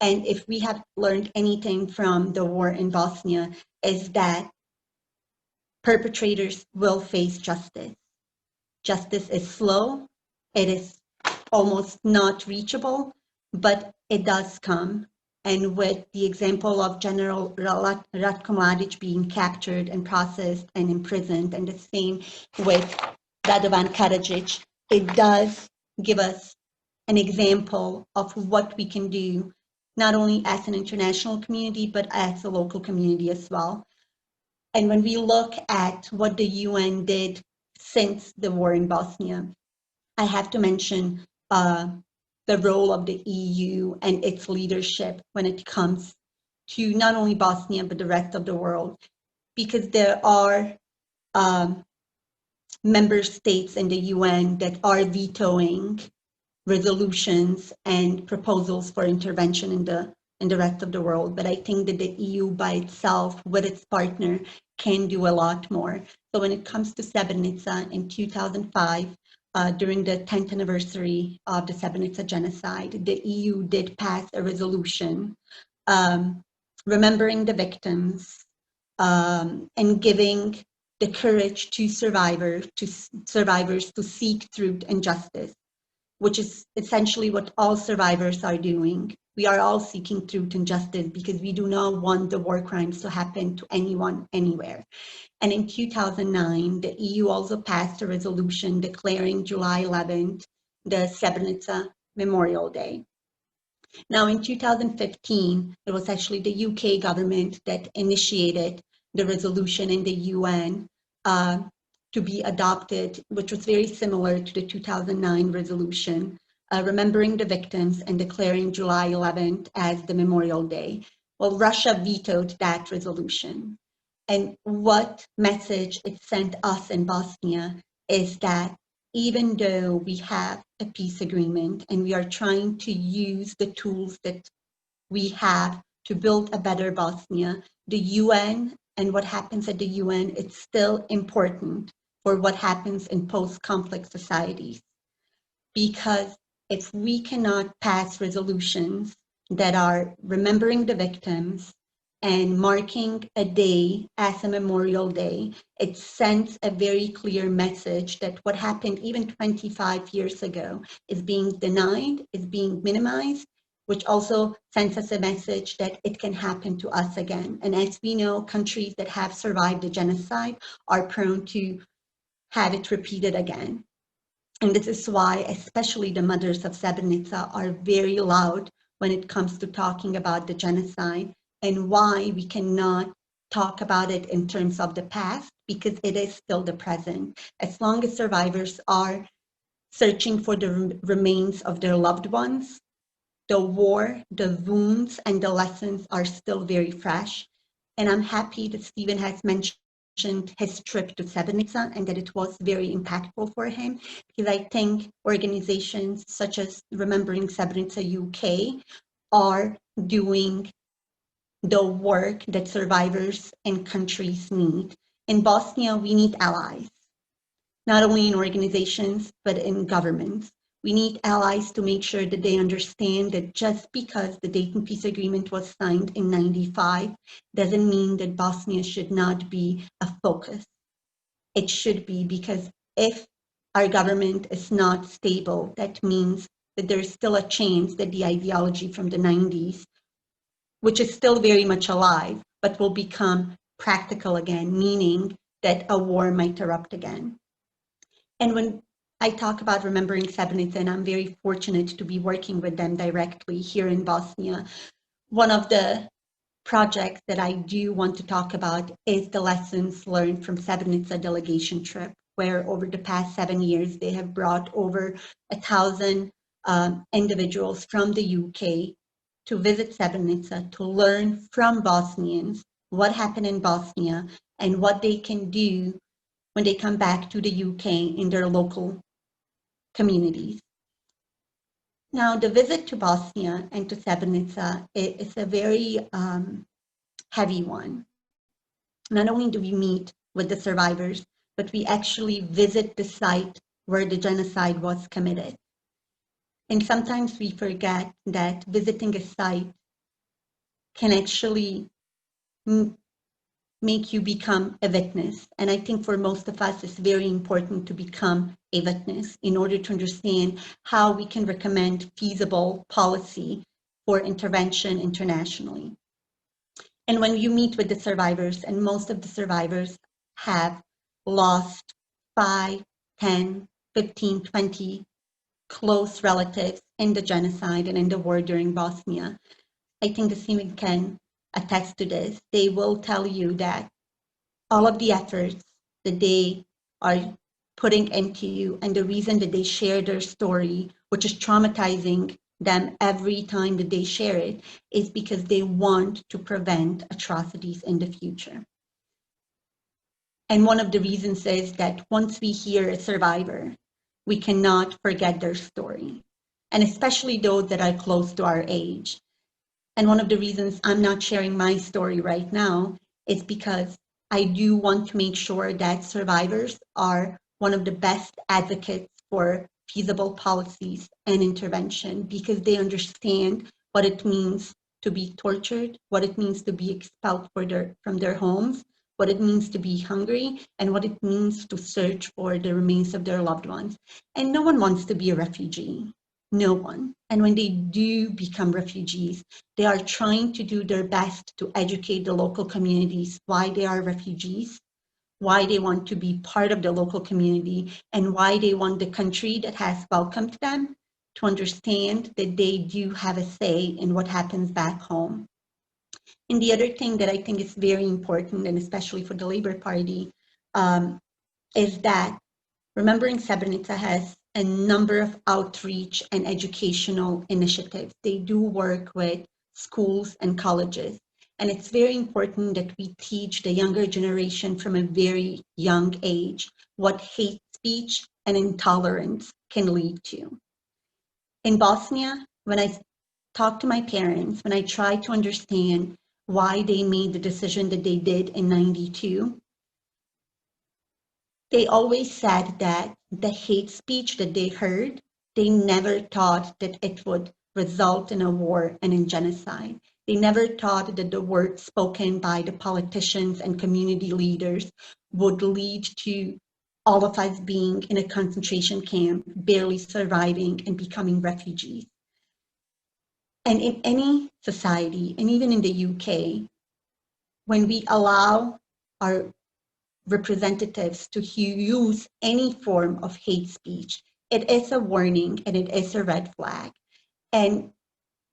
And if we have learned anything from the war in Bosnia, is that perpetrators will face justice. Justice is slow, it is almost not reachable, but it does come. And with the example of General Ratko Mladic being captured and processed and imprisoned, and the same with Radovan Karadzic, it does give us an example of what we can do, not only as an international community, but as a local community as well. And when we look at what the UN did since the war in Bosnia. I have to mention the role of the EU and its leadership when it comes to not only Bosnia, but the rest of the world, because there are member states in the UN that are vetoing resolutions and proposals for intervention in the rest of the world. But I think that the EU by itself, with its partner, can do a lot more. So when it comes to Srebrenica in 2005, during the 10th anniversary of the Srebrenica genocide, the EU did pass a resolution remembering the victims and giving the courage to survivors to seek truth and justice, which is essentially what all survivors are doing. We are all seeking truth and justice because we do not want the war crimes to happen to anyone, anywhere. And in 2009, the EU also passed a resolution declaring July 11th the Srebrenica Memorial Day. Now, in 2015, it was actually the UK government that initiated the resolution in the UN to be adopted, which was very similar to the 2009 resolution, remembering the victims and declaring July 11th as the Memorial Day. Well, Russia vetoed that resolution. And what message it sent us in Bosnia is that even though we have a peace agreement and we are trying to use the tools that we have to build a better Bosnia, the UN and what happens at the UN, it's still important for what happens in post-conflict societies. Because if we cannot pass resolutions that are remembering the victims and marking a day as a Memorial Day, it sends a very clear message that what happened even 25 years ago is being denied, is being minimized, which also sends us a message that it can happen to us again. And as we know, countries that have survived the genocide are prone to have it repeated again. And this is why, especially the mothers of Srebrenica are very loud when it comes to talking about the genocide, and why we cannot talk about it in terms of the past, because it is still the present. As long as survivors are searching for the remains of their loved ones, the war, the wounds, and the lessons are still very fresh. And I'm happy that Stephen has mentioned his trip to Srebrenica and that it was very impactful for him, because I think organizations such as Remembering Srebrenica UK are doing the work that survivors and countries need. In Bosnia, we need allies, not only in organizations, but in governments. We need allies to make sure that they understand that just because the Dayton Peace Agreement was signed in '95 doesn't mean that Bosnia should not be a focus. It should be, because if our government is not stable, that means that there's still a chance that the ideology from the 90s, which is still very much alive, but will become practical again, meaning that a war might erupt again. And when I talk about Remembering Srebrenica, and I'm very fortunate to be working with them directly here in Bosnia, one of the projects that I do want to talk about is the lessons learned from Srebrenica delegation trip, where over the past 7 years, they have brought over 1,000 individuals from the UK to visit Srebrenica, to learn from Bosnians what happened in Bosnia and what they can do when they come back to the UK in their local communities. Now, the visit to Bosnia and to Srebrenica is a very heavy one. Not only do we meet with the survivors, but we actually visit the site where the genocide was committed. And sometimes we forget that visiting a site can actually make you become a witness. And I think for most of us, it's very important to become a witness in order to understand how we can recommend feasible policy for intervention internationally. And when you meet with the survivors, and most of the survivors have lost 5, 10, 15, 20 close relatives in the genocide and in the war during Bosnia, I think the Stephen can attest to this. They will tell you that all of the efforts that they are putting into and the reason that they share their story, which is traumatizing them every time that they share it, is because they want to prevent atrocities in the future. And one of the reasons is that once we hear a survivor, we cannot forget their story, and especially those that are close to our age. And one of the reasons I'm not sharing my story right now is because I do want to make sure that survivors are one of the best advocates for feasible policies and intervention, because they understand what it means to be tortured, what it means to be expelled from their homes, what it means to be hungry, and what it means to search for the remains of their loved ones. And no one wants to be a refugee. No one. And when they do become refugees, they are trying to do their best to educate the local communities why they are refugees, why they want to be part of the local community, and why they want the country that has welcomed them to understand that they do have a say in what happens back home. And the other thing that I think is very important, and especially for the Labour Party, is that Remembering Srebrenica has a number of outreach and educational initiatives. They do work with schools and colleges. And it's very important that we teach the younger generation from a very young age what hate speech and intolerance can lead to. In Bosnia, when I talked to my parents, when I tried to understand why they made the decision that they did in '92, they always said that the hate speech that they heard, they never thought that it would result in a war and in genocide. They never thought that the words spoken by the politicians and community leaders would lead to all of us being in a concentration camp, barely surviving and becoming refugees. And in any society, and even in the UK, when we allow our representatives to use any form of hate speech, it is a warning and it is a red flag. And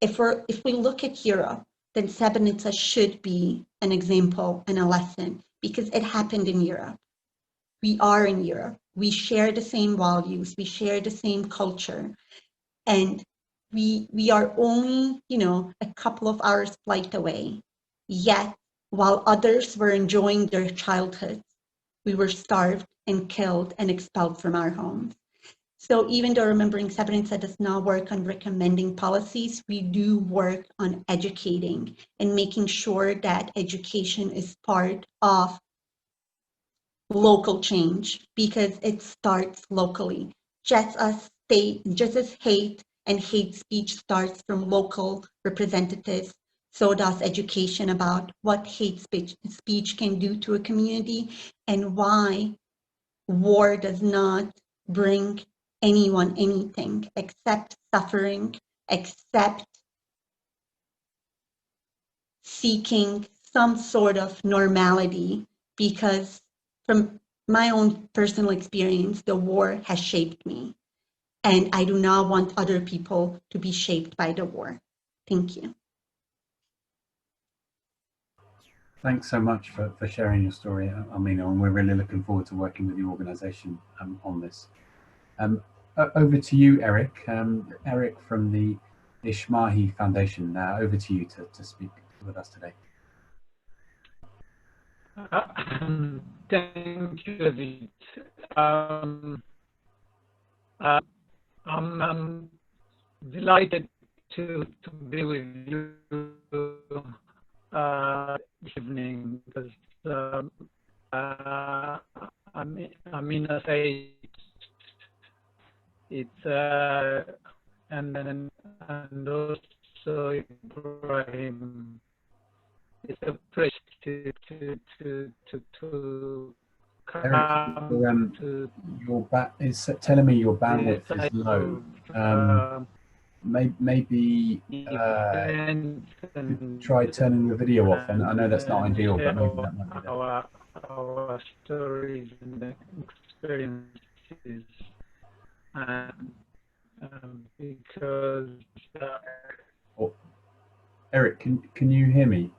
if we look at Europe, then Srebrenica should be an example and a lesson, because it happened in Europe. We are in Europe. We share the same values. We share the same culture. And we are only, a couple of hours flight away. Yet, while others were enjoying their childhood, we were starved and killed and expelled from our homes. So even though Remembering Srebrenica does not work on recommending policies, we do work on educating and making sure that education is part of local change, because it starts locally. Just as hate and hate speech starts from local representatives, so does education about what hate speech can do to a community, and why war does not bring anyone anything except suffering, except seeking some sort of normality. Because from my own personal experience, the war has shaped me, and I do not want other people to be shaped by the war. Thank you. Thanks so much for sharing your story, Elmina, and we're really looking forward to working with the organisation on this. Over to you, Eric. Eric from the Ishmahi Foundation. Over to you to speak with us today. Thank you, David. I'm delighted to be with you this evening, because Elmina K, it's and also Ibrahim. It's a pleasure to Eric, is telling me your bandwidth is low. Maybe try turning the video off. And I know that's not ideal, but maybe that might be our stories and experiences, because Eric, can you hear me?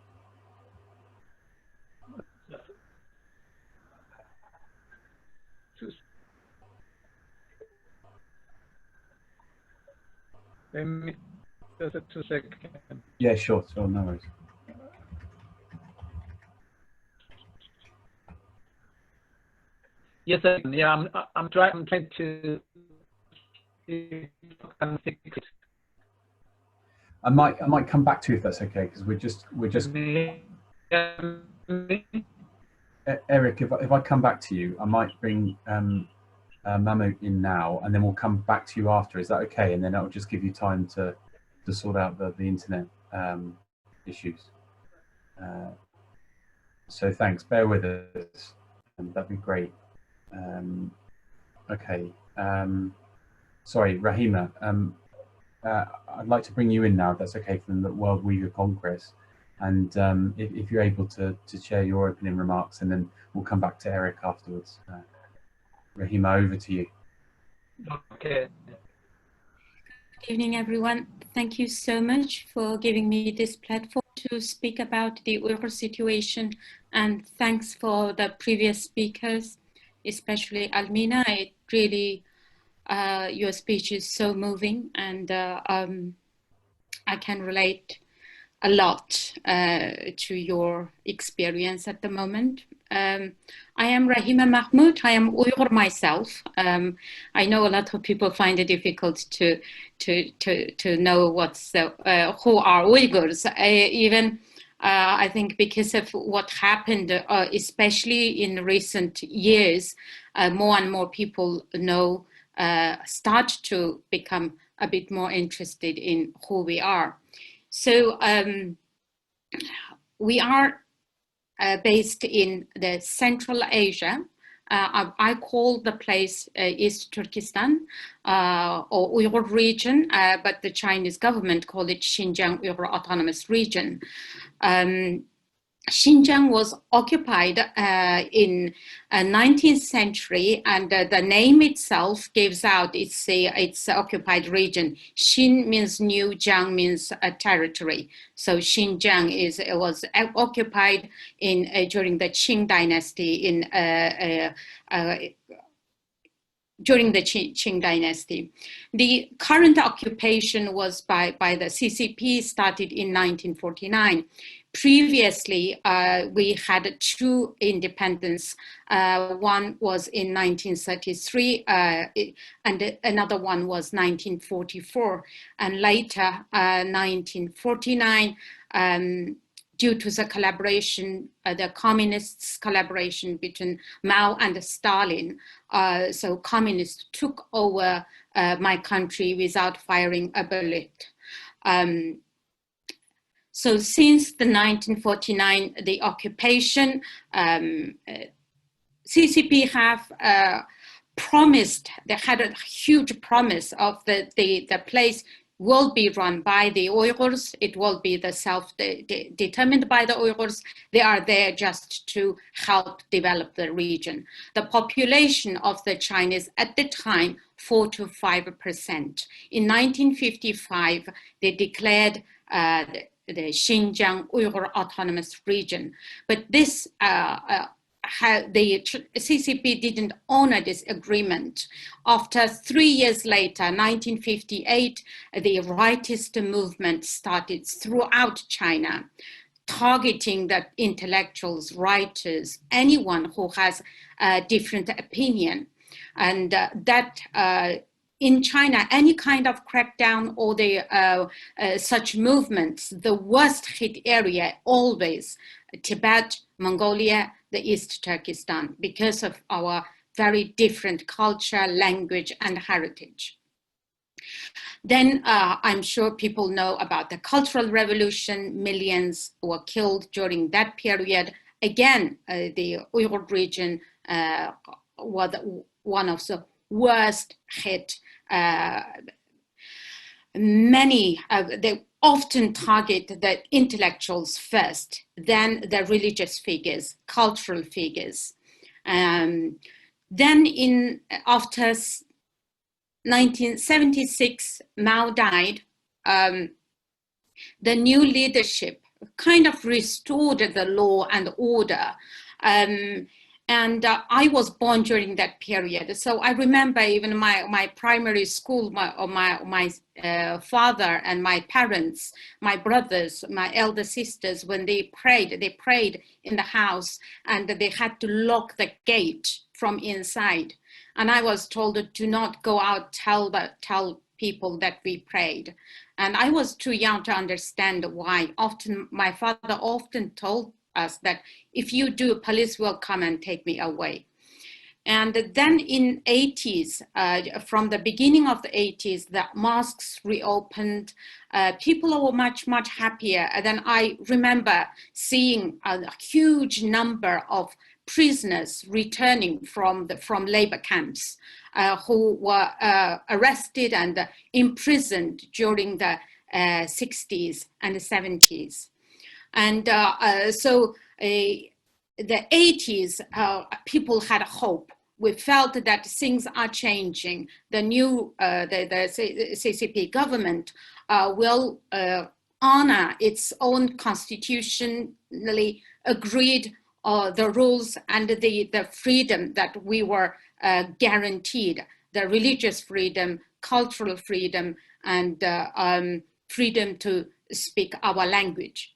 me just a 2 seconds. Yeah, sure, no worries. Yes, yeah, I'm trying to see if I can fix it. I might come back to you if that's okay, because we're just Eric, if I come back to you, I might bring Mahmoud in now, and then we'll come back to you after. Is that okay? And then that'll just give you time to sort out the internet issues. So thanks. Bear with us, and that'd be great. Okay. Sorry, Rahima. I'd like to bring you in now, if that's okay, from the World Uyghur Congress. And if you're able to share your opening remarks, and then we'll come back to Eric afterwards. Rahima, over to you. Okay. Good evening, everyone. Thank you so much for giving me this platform to speak about the Uyghur situation. And thanks for the previous speakers, especially Elmina. It really, your speech is so moving, and I can relate a lot to your experience at the moment. I am Rahima Mahmoud. I am Uyghur myself. I know a lot of people find it difficult to know who are Uyghurs. I think because of what happened, especially in recent years, more and more people start to become a bit more interested in who we are. So we are based in the Central Asia. I call the place East Turkestan or Uyghur region, but the Chinese government called it Xinjiang Uyghur Autonomous Region. Xinjiang was occupied in 19th century, and the name itself gives out its occupied region. Xin means new, Jiang means a territory. So Xinjiang was occupied during the Qing dynasty during the Qing dynasty. The current occupation was by the CCP, started in 1949. Previously, we had two independence. One was in 1933, and another one was 1944. And later, 1949, due to the collaboration, the communists' collaboration between Mao and Stalin, so communists took over my country without firing a bullet. So since the 1949, the occupation, CCP have promised, they had a huge promise of the place will be run by the Uyghurs. It will be determined by the Uyghurs. They are there just to help develop the region. The population of the Chinese at the time, 4 to 5%. In 1955, they declared the Xinjiang Uyghur Autonomous Region. But this, the CCP didn't honor this agreement. After 3 years later, 1958, the rightist movement started throughout China, targeting the intellectuals, writers, anyone who has a different opinion. And in China, any kind of crackdown or such movements, the worst hit area always Tibet, Mongolia, the East Turkestan, because of our very different culture, language, and heritage. Then I'm sure people know about the Cultural Revolution. Millions were killed during that period. Again, the Uyghur region was one of the worst hit. They often target the intellectuals first, then the religious figures, cultural figures. Then after 1976, Mao died. The new leadership kind of restored the law and order. And I was born during that period. So I remember even my primary school, my father and my parents, my brothers, my elder sisters, when they prayed in the house, and they had to lock the gate from inside. And I was told, do not go out, tell people that we prayed. And I was too young to understand why. My father often told us that if you do, police will come and take me away. And then in 80s, from the beginning of the 80s, the mosques reopened. People were much happier. And then I remember seeing a huge number of prisoners returning from labor camps who were arrested and imprisoned during the 60s and the 70s. And so the 80s, people had hope. We felt that things are changing. The new the CCP government will honor its own constitutionally agreed the rules and the freedom that we were guaranteed, the religious freedom, cultural freedom, and freedom to speak our language.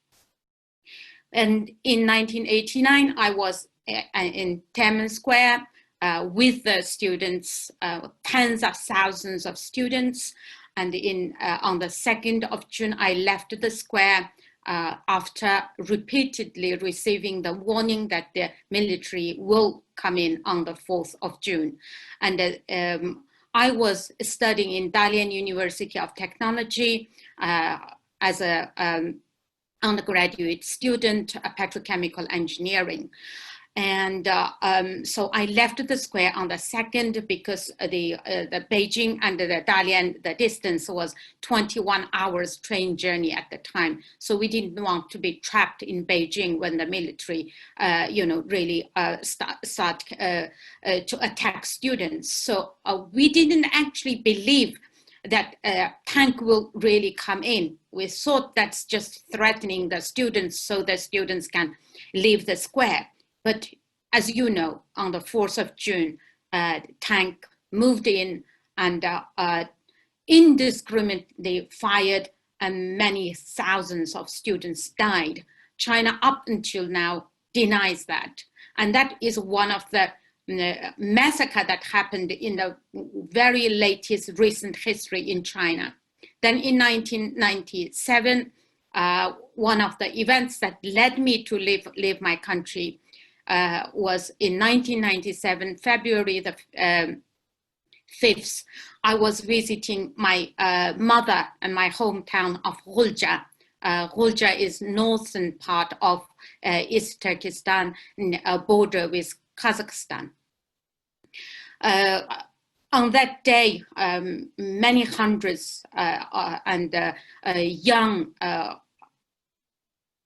And in 1989, I was in Tiananmen Square with the students, tens of thousands of students. And on the 2nd of June, I left the square after repeatedly receiving the warning that the military will come in on the 4th of June. And I was studying in Dalian University of Technology as a undergraduate student, petrochemical engineering. And so I left the square on the 2nd because the Beijing and the Dalian, the distance was 21 hours train journey at the time. So we didn't want to be trapped in Beijing when the military, really start to attack students. So we didn't actually believe that tank will really come in. We thought that's just threatening the students so the students can leave the square. But as you know, on the 4th of June, tank moved in and indiscriminately fired, and many thousands of students died. China up until now denies that. And that is one of the massacre that happened in the very latest recent history in China. Then in 1997, one of the events that led me to leave my country was in 1997, February the 5th, I was visiting my mother and my hometown of Rulja. Rulja is northern part of East Turkestan, border with Kazakhstan. On that day, many hundreds and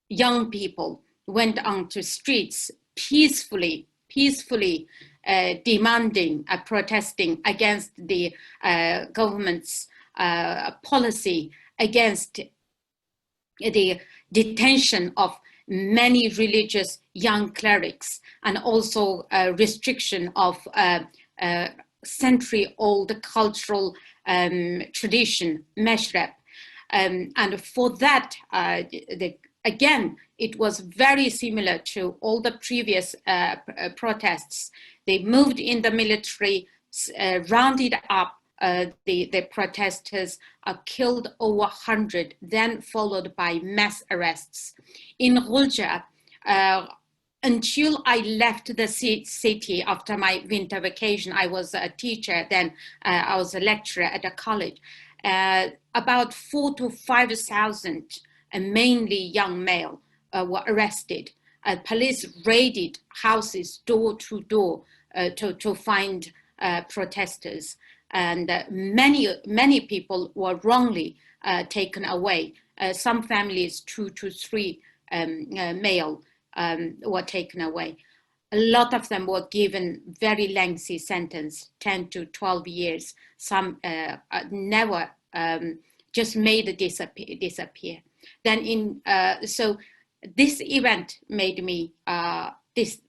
young people went onto streets peacefully demanding, protesting against the government's policy, against the detention of many religious young clerics, and also restriction of century-old cultural tradition, meshrab. And for that, again, it was very similar to all the previous protests. They moved in the military, rounded up the protesters, killed over 100, then followed by mass arrests. In Rulja, until I left the city after my winter vacation, I was a teacher, then I was a lecturer at a college. About 4,000 to 5,000, mainly young male, were arrested. Police raided houses door to door to find protesters. And many people were wrongly taken away. Some families, 2 to 3 male, were taken away. A lot of them were given very lengthy sentence, 10 to 12 years. Some never, just made it disappear. Then so this event made me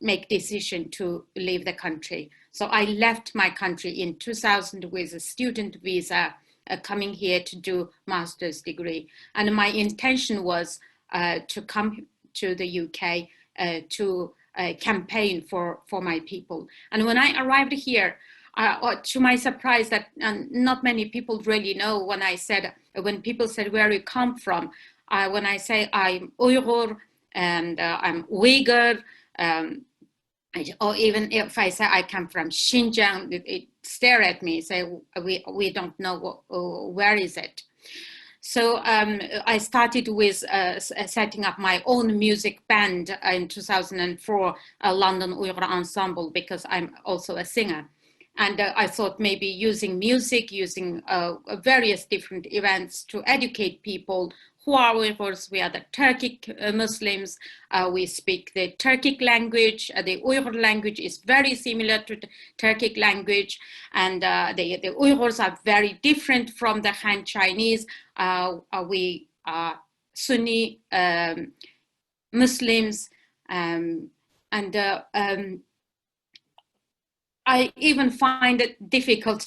make decision to leave the country. So I left my country in 2000 with a student visa, coming here to do master's degree. And my intention was to come to the UK to campaign for my people. And when I arrived here, to my surprise, that not many people really know, when people said, where you come from, when I say I'm Uyghur and I'm Uyghur, or even if I say I come from Xinjiang, it stare at me, say, we don't know where is it. So I started with setting up my own music band in 2004, London Uyghur Ensemble, because I'm also a singer. And I thought maybe using music, using various different events to educate people who are Uyghurs. We are the Turkic Muslims. We speak the Turkic language. The Uyghur language is very similar to the Turkic language. And the Uyghurs are very different from the Han Chinese. We are Sunni Muslims. I even find it difficult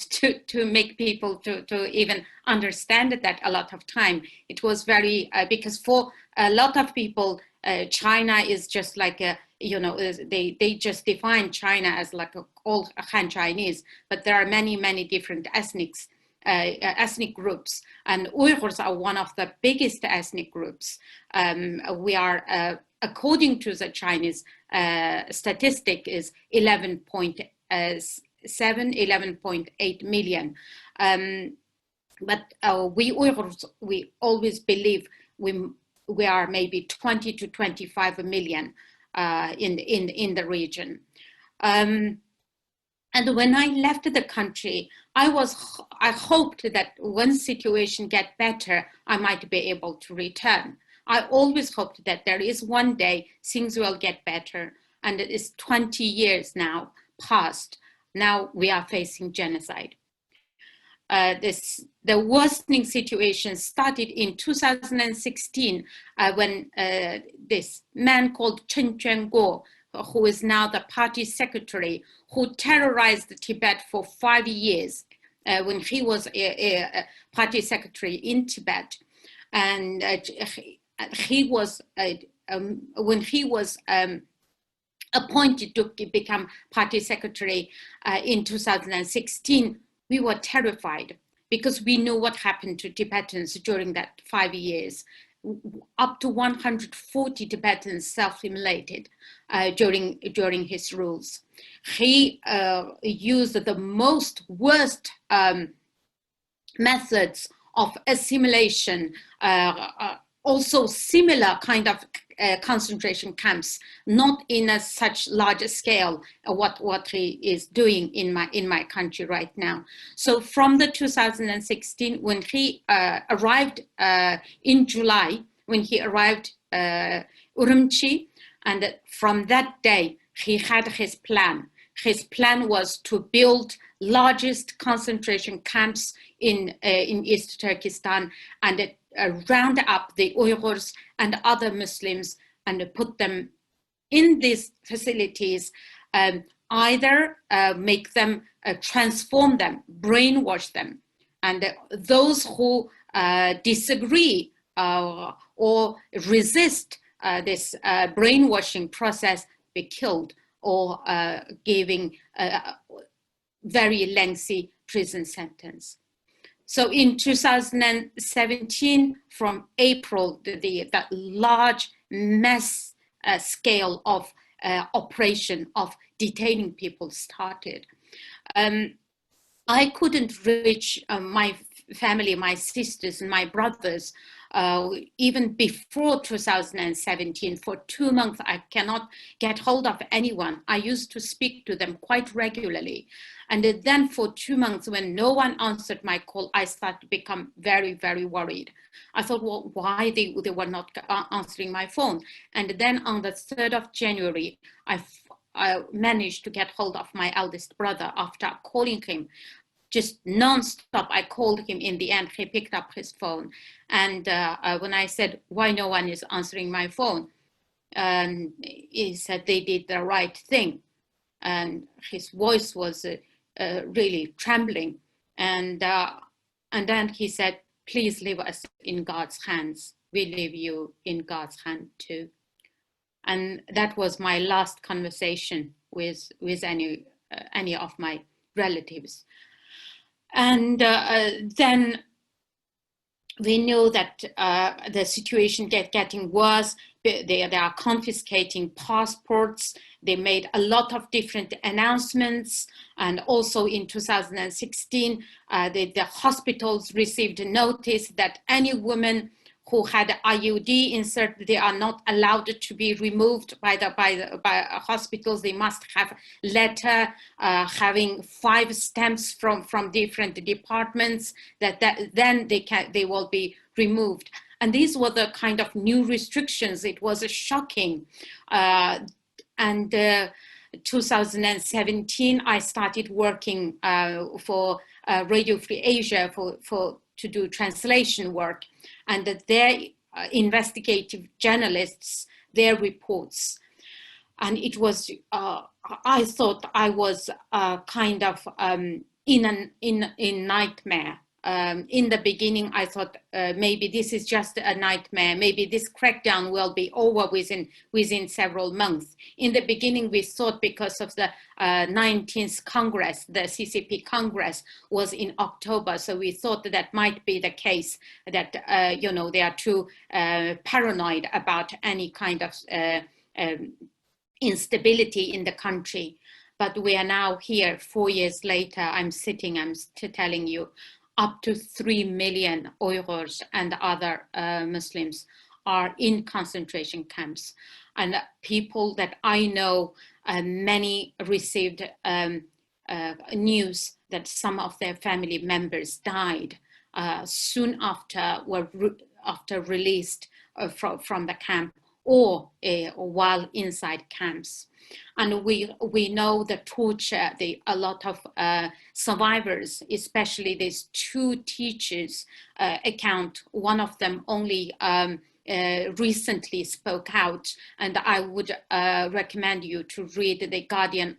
to make people to even understand that a lot of time. It was very, because for a lot of people, China is just like they just define China as like all Han Chinese, but there are many, many different ethnic groups, and Uyghurs are one of the biggest ethnic groups. We are, according to the Chinese statistic, is 11.8 million. But we Uyghurs, we always believe we are maybe 20 to 25 million in the region. And when I left the country, I hoped that when situation get better, I might be able to return. I always hoped that there is one day things will get better, and it is 20 years now past. Now we are facing genocide. The worsening situation started in 2016 when this man called Chen Quanguo, who is now the party secretary, who terrorized Tibet for 5 years when he was a party secretary in Tibet. And he was, when he was appointed to become party secretary in 2016, we were terrified because we knew what happened to Tibetans during that 5 years. Up to 140 Tibetans self-immolated during his rules. He used the most worst methods of assimilation, also similar kind of concentration camps, not in a such large scale what he is doing in my country right now. So from the 2016, when he arrived in July, when he arrived Urumqi, and from that day he had his plan. His plan was to build largest concentration camps in East Turkestan and round up the Uyghurs and other Muslims and put them in these facilities, either make them, transform them, brainwash them. And those who disagree or resist this brainwashing process be killed or giving a very lengthy prison sentence. So in 2017, from April, that large mass scale of operation of detaining people started. I couldn't reach my family, my sisters and my brothers, even before 2017. For 2 months, I cannot get hold of anyone. I used to speak to them quite regularly. And then for 2 months, when no one answered my call, I started to become very, very worried. I thought, well, why they were not answering my phone? And then on the 3rd of January, I managed to get hold of my eldest brother after calling him. Just non-stop, I called him. In the end, he picked up his phone. And when I said, why no one is answering my phone? and he said they did the right thing. And his voice was really trembling. And then he said, please leave us in God's hands. We leave you in God's hand too. And that was my last conversation with any of my relatives. And then we knew that the situation getting worse. They are confiscating passports. They made a lot of different announcements. And also in 2016, the hospitals received a notice that any woman who had IUD inserted, they are not allowed to be removed by hospitals. They must have letter having 5 stamps from different departments then they will be removed. And these were the kind of new restrictions. It was shocking. And 2017, I started working for Radio Free Asia to do translation work, and their investigative journalists, their reports. And it was, I thought I was kind of in nightmare. In the beginning, I thought maybe this is just a nightmare. Maybe this crackdown will be over within several months. In the beginning, we thought because of the 19th Congress, the CCP Congress was in October. So we thought that might be the case, that, they are too paranoid about any kind of instability in the country. But we are now here 4 years later. I'm telling you, up to 3 million Uyghurs and other Muslims are in concentration camps. And people that I know, many received news that some of their family members died soon after released from the camp or while inside camps. And we know the torture, a lot of survivors, especially these 2 teachers account. One of them only recently spoke out, and I would recommend you to read the Guardian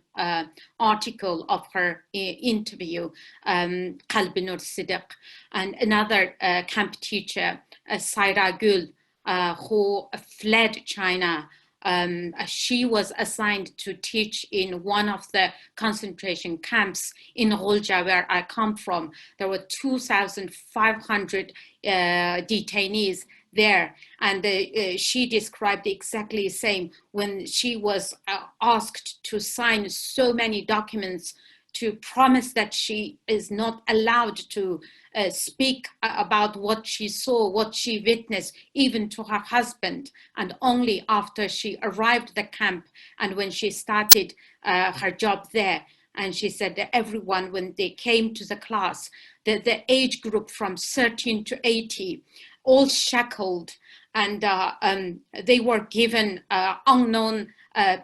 article of her interview, Qalbi Nur Siddiq, and another camp teacher, Saira Gul, who fled China. She was assigned to teach in one of the concentration camps in Rolja, where I come from. There were 2,500 detainees there, and she described exactly the same when she was asked to sign so many documents to promise that she is not allowed to speak about what she saw, what she witnessed, even to her husband. And only after she arrived at the camp and when she started her job there, and she said that everyone, when they came to the class, the age group from 13 to 80, all shackled, and they were given unknown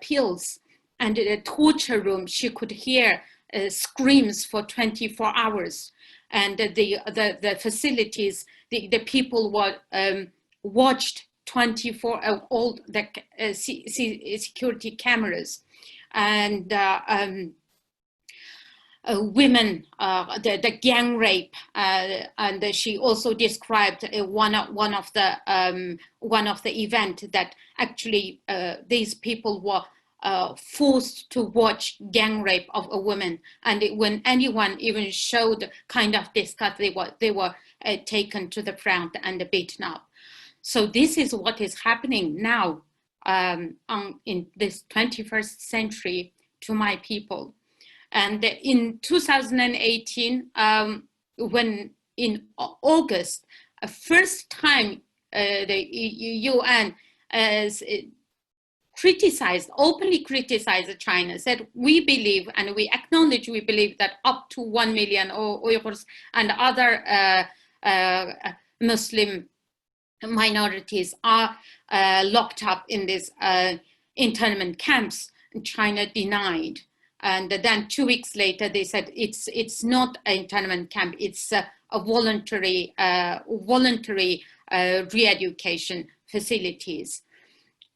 pills. And in a torture room, she could hear screams for 24 hours. And the facilities, the people were watched 24, all the security cameras. And women, the gang rape, and she also described one of the event that actually these people were forced to watch gang rape of a woman, and when anyone even showed kind of disgust, they were taken to the front and beaten up. So this is what is happening now in this 21st century to my people. And in 2018, when in August, first time the UN openly criticized China, said we believe and we acknowledge, we believe that up to 1 million Uyghurs and other Muslim minorities are locked up in these internment camps. China denied. And then 2 weeks later, they said it's not an internment camp, it's a voluntary re-education facilities.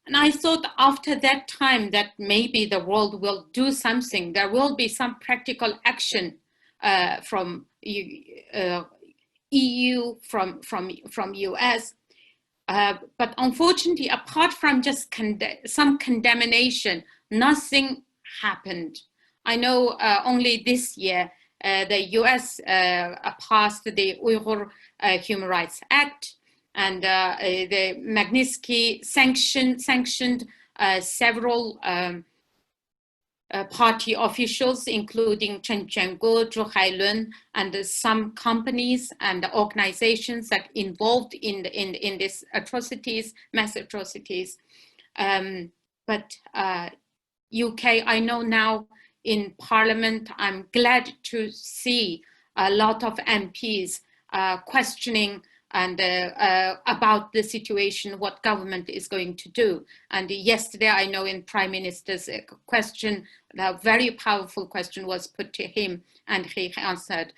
And I thought after that time that maybe the world will do something. There will be some practical action from EU, from US. But unfortunately, apart from just some condemnation, nothing happened. I know only this year the US passed the Uyghur Human Rights Act, and the Magnitsky sanctioned several party officials, including Chen Quanguo, Zhu Hailun, and some companies and organizations that involved in these atrocities, mass atrocities. But UK, I know now in Parliament, I'm glad to see a lot of MPs questioning and about the situation, what government is going to do. And yesterday, I know in Prime Minister's question, a very powerful question was put to him, and he answered.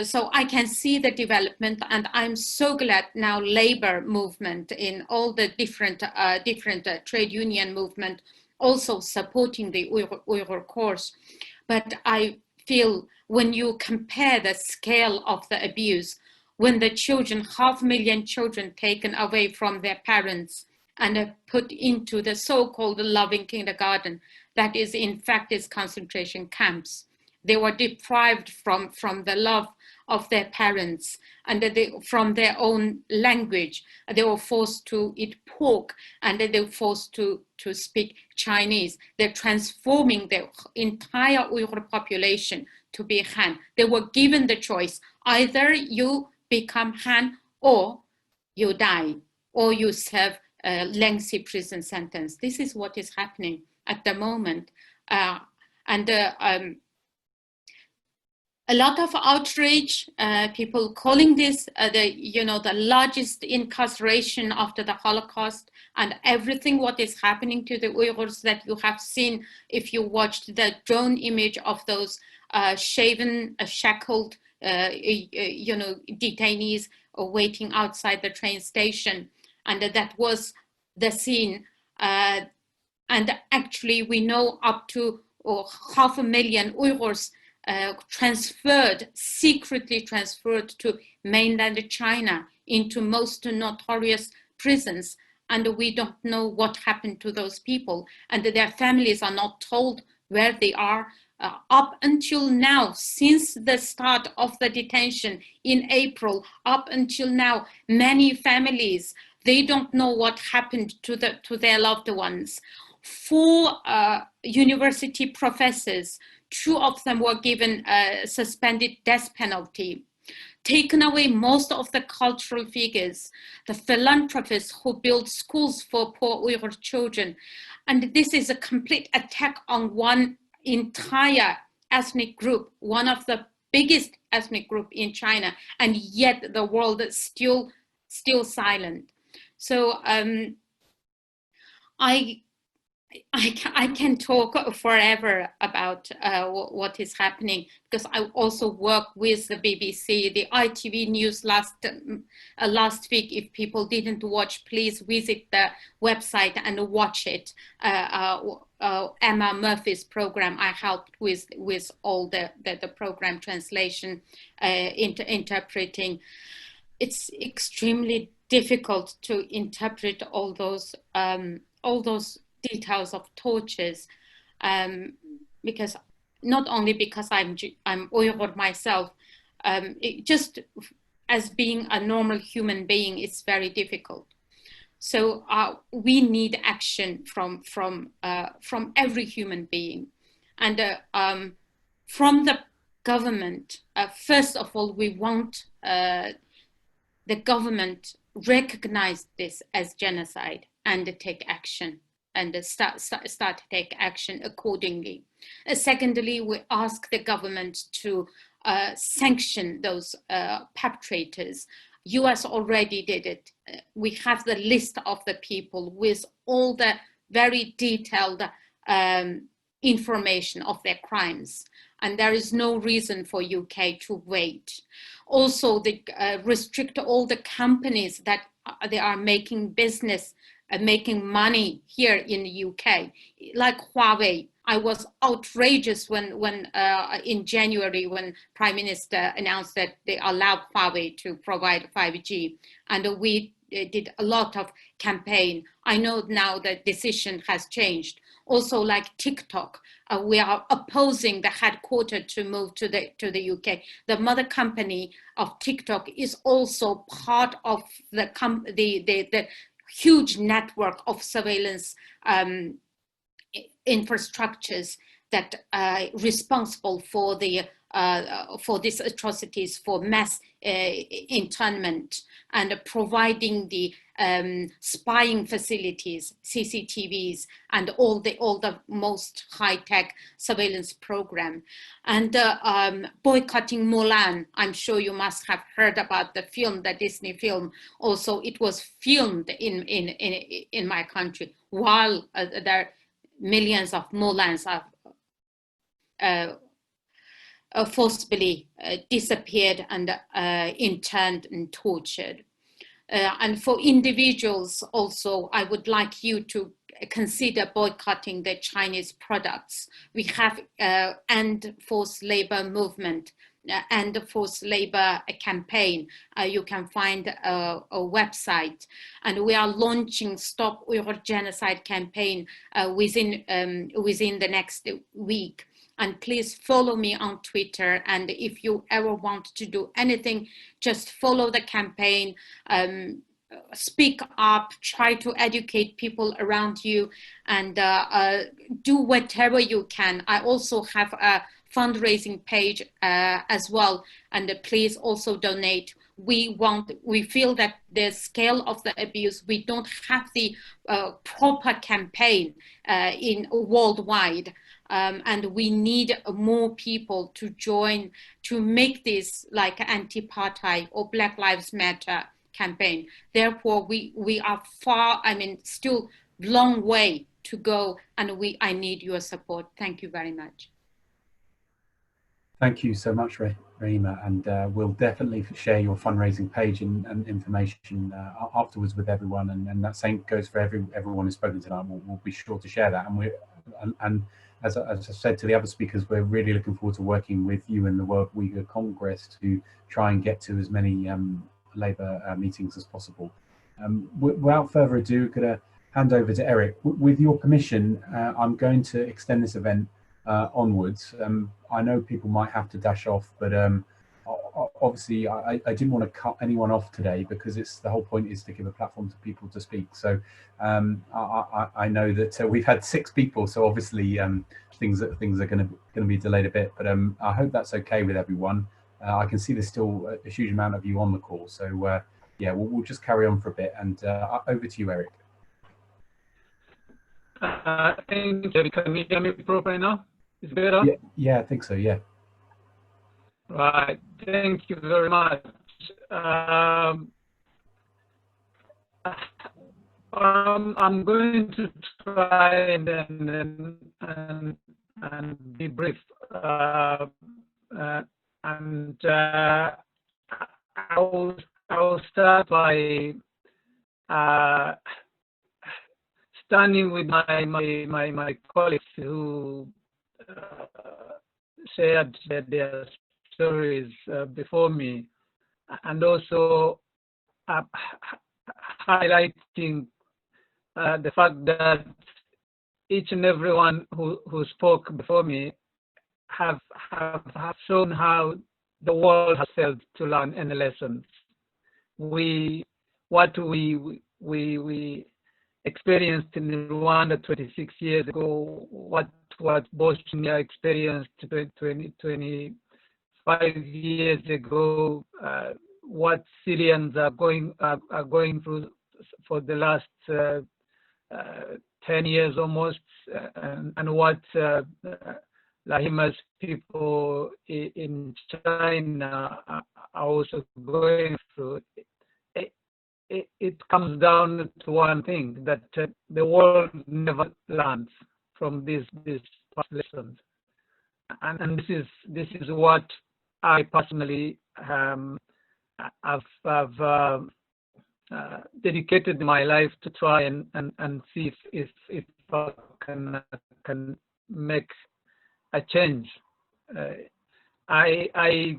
So I can see the development, and I'm so glad now Labour movement in all the different trade union movement also supporting the Uyghur cause. But I feel when you compare the scale of the abuse, when the children, 500,000 children taken away from their parents and put into the so-called loving kindergarten, that is in fact is concentration camps. They were deprived from the love of their parents and from their own language. They were forced to eat pork, and they were forced to speak Chinese. They're transforming the entire Uyghur population to be Han. They were given the choice, either you become Han or you die, or you serve a lengthy prison sentence. This is what is happening at the moment. A lot of outrage, people calling this the largest incarceration after the Holocaust, and everything what is happening to the Uyghurs that you have seen if you watched the drone image of those shaven, shackled, detainees waiting outside the train station, and that was the scene. And actually, we know up to 500,000 Uyghurs secretly transferred to mainland China into most notorious prisons, and we don't know what happened to those people, and their families are not told where they are. Up until now, since the start of the detention in April, up until now, many families, they don't know what happened to their loved ones. 4 university professors, 2 of them were given a suspended death penalty, taken away most of the cultural figures, the philanthropists who built schools for poor Uyghur children. And this is a complete attack on one entire ethnic group, one of the biggest ethnic group in China, and yet the world is still silent. So I can talk forever about what is happening, because I also work with the BBC, the ITV News last week. If people didn't watch, please visit the website and watch it. Emma Murphy's program, I helped with all the program translation, interpreting. It's extremely difficult to interpret all those details of tortures, because not only because I'm Uyghur myself, just as being a normal human being, it's very difficult. So we need action from every human being, and from the government. First of all, we want the government recognize this as genocide and take action, and start to take action accordingly. Secondly, we ask the government to sanction those perpetrators. US already did it. We have the list of the people with all the very detailed information of their crimes, and there is no reason for UK to wait. Also, they restrict all the companies that they are making business making money here in the UK, like Huawei. I was outrageous when in January when Prime Minister announced that they allowed Huawei to provide 5G, and we did a lot of campaign. I know now the decision has changed. Also, like TikTok, we are opposing the headquarters to move to the UK. The mother company of TikTok is also part of the huge network of surveillance infrastructures that are responsible for these atrocities, for mass internment, and providing the spying facilities, CCTVs, and all the most high-tech surveillance program. And boycotting Mulan, I'm sure you must have heard about the film, the Disney film. Also, it was filmed in my country while there millions of Mulans are forcibly disappeared and interned and tortured. And for individuals also, I would like you to consider boycotting the Chinese products. We have end forced labor movement, and forced labor campaign. You can find a website, and we are launching Stop Uyghur Genocide campaign within the next week. And please follow me on Twitter. And if you ever want to do anything, just follow the campaign, speak up, try to educate people around you, and do whatever you can. I also have a fundraising page as well, and please also donate. We feel that the scale of the abuse, we don't have the proper campaign in worldwide. And we need more people to join to make this like anti-apartheid or Black Lives Matter campaign. Therefore, we are still long way to go, and I need your support. Thank you very much. Thank you so much, Rahima, and we'll definitely share your fundraising page and information afterwards with everyone, and that same goes for everyone who's spoken tonight. We'll be sure to share that, and as I said to the other speakers, we're really looking forward to working with you in the World Uyghur Congress to try and get to as many Labour meetings as possible. Without further ado, I'm going to hand over to Eric. With your permission, I'm going to extend this event onwards. I know people might have to dash off, but obviously I didn't want to cut anyone off today, because the whole point is to give a platform to people to speak. So I know that we've had 6 people, so obviously things are going to be delayed a bit, but I hope that's okay with everyone. I can see there's still a huge amount of you on the call, so yeah, we'll just carry on for a bit, and over to you, Eric. Thank you. Can you hear me properly now? Is it better? Yeah, I think so, yeah. Right, thank you very much. I'm going to try and be brief. I will start by standing with my colleagues who shared their stories before me, and also highlighting the fact that each and everyone who spoke before me have shown how the world has failed to learn any lessons. What we experienced in Rwanda 26 years ago, what Bosnia experienced 25 years ago, what Syrians are going through for the last 10 years almost, and what Rahima's people in China are also going through. It comes down to one thing, that the world never learns from these past lessons, and this is what I personally have dedicated my life to try and see if I can make a change. I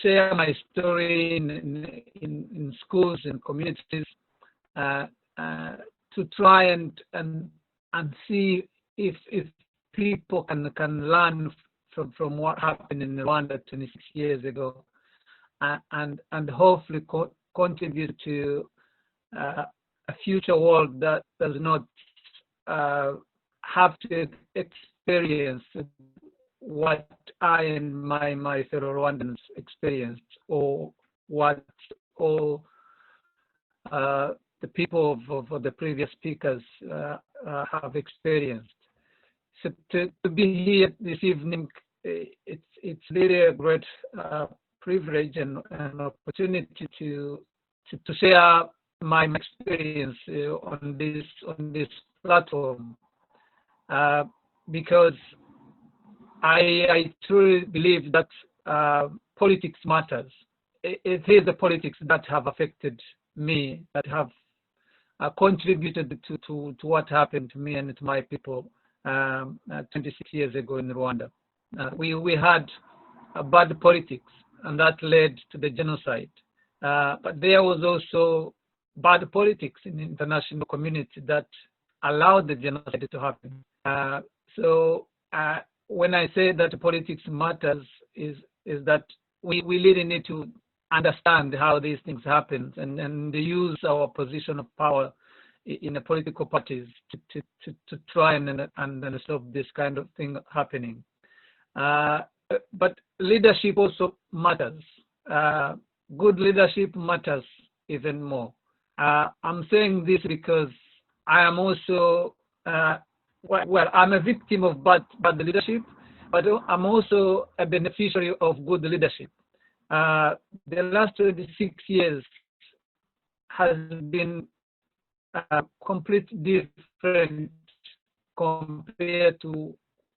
share my story in schools and communities to try and see if people can learn from what happened in Rwanda 26 years ago, and hopefully contribute to a future world that does not have to experience what I and my fellow Rwandans experienced, or what all the people of the previous speakers have experienced. So to be here this evening, it's really a great privilege and opportunity to share my experience on this platform, because I truly believe that politics matters. It is the politics that have affected me, that have contributed to what happened to me and to my people 26 years ago in Rwanda. We had bad politics, and that led to the genocide. But there was also bad politics in the international community that allowed the genocide to happen. So when I say that politics matters, is that we really need to understand how these things happen and use our position of power in the political parties to try and stop this kind of thing happening. But leadership also matters. Good leadership matters even more. I'm saying this because I am also, well, I'm a victim of bad leadership, but I'm also a beneficiary of good leadership. The last 26 years has been completely different compared to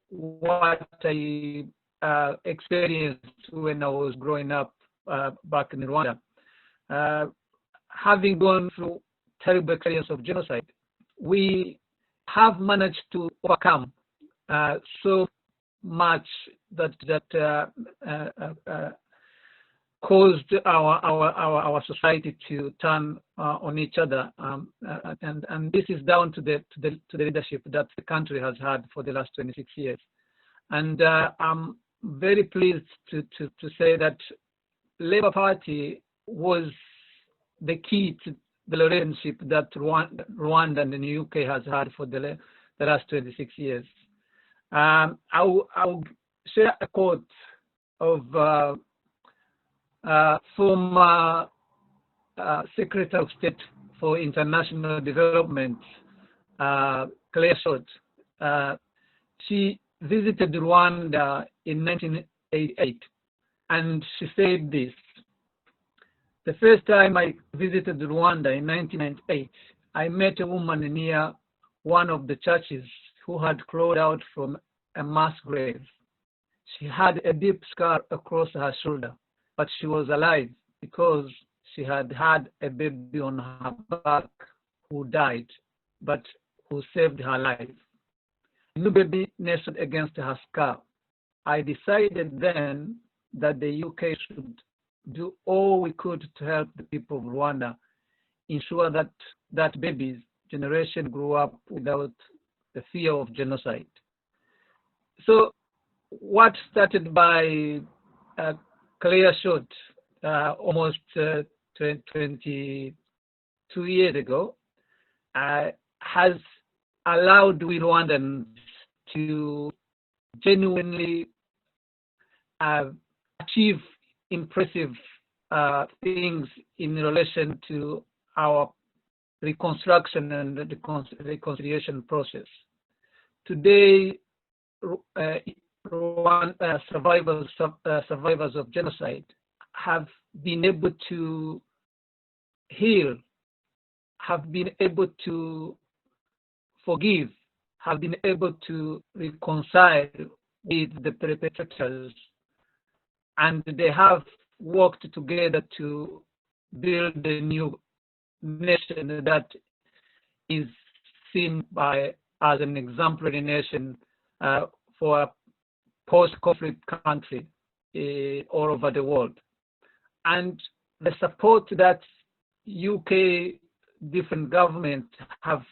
what I experienced when I was growing up back in Rwanda. Having gone through terrible experience of genocide, we have managed to overcome so much that caused our society to turn on each other, and this is down to the leadership that the country has had for the last 26 years. And I'm very pleased to say that Labour Party was the key to the relationship that Rwanda and the UK has had for the last 26 years. I'll share a quote of former Secretary of State for International Development, Claire Short. She visited Rwanda in 1988, and she said this: "The first time I visited Rwanda in 1998, I met a woman near one of the churches who had crawled out from a mass grave. She had a deep scar across her shoulder, but she was alive because she had had a baby on her back who died, but who saved her life. A new baby nestled against her scar. I decided then that the UK should do all we could to help the people of Rwanda ensure that that baby's generation grew up without the fear of genocide." So what started by Claire Short almost 22 years ago has allowed we Rwandans to genuinely achieve impressive things in relation to our reconstruction and the reconciliation process. Today, survivors of genocide have been able to heal, have been able to forgive, have been able to reconcile with the perpetrators, and they have worked together to build a new nation that is seen as an exemplary nation for a post-conflict country all over the world. And the support that UK different governments have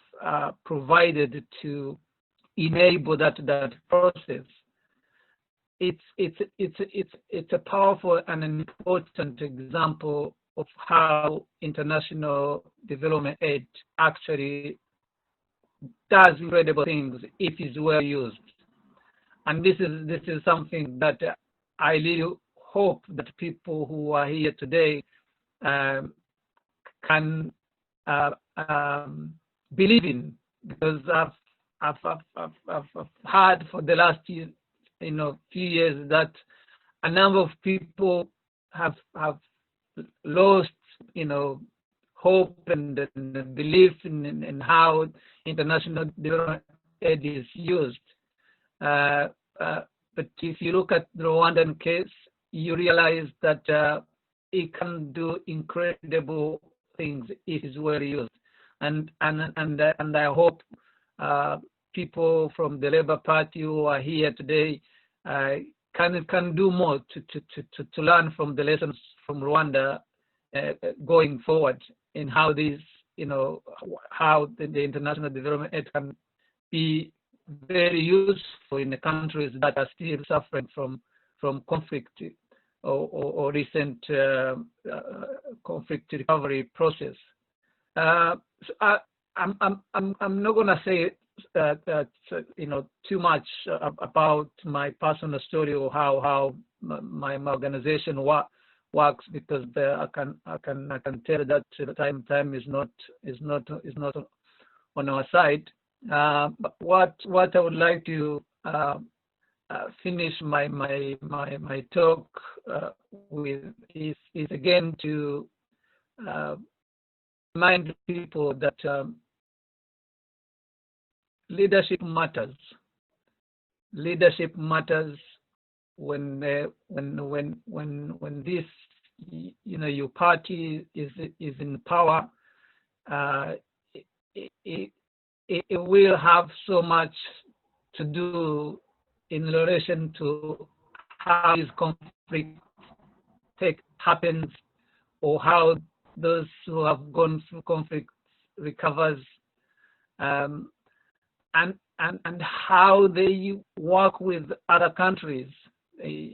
provided to enable that process, it's a powerful and an important example of how international development aid actually does incredible things if it's well used. And this is something that I really hope that people who are here today can believe in, because I've heard for the last few years that a number of people have lost hope and belief in how international development aid is used. But if you look at the Rwandan case, you realize that it can do incredible things if it's well used. And I hope people from the Labour Party who are here today can do more to learn from the lessons from Rwanda going forward in how these, how the international development aid can be very useful in the countries that are still suffering from conflict or recent conflict recovery process. So I'm not going to say too much about my personal story or how my organization works, because I can tell that time is not on our side. But what I would like to finish my talk with is again to remind people that leadership matters. Leadership matters when this your party is in power. It will have so much to do in relation to how this conflict happens, or how those who have gone through conflict recovers, and how they work with other countries. It's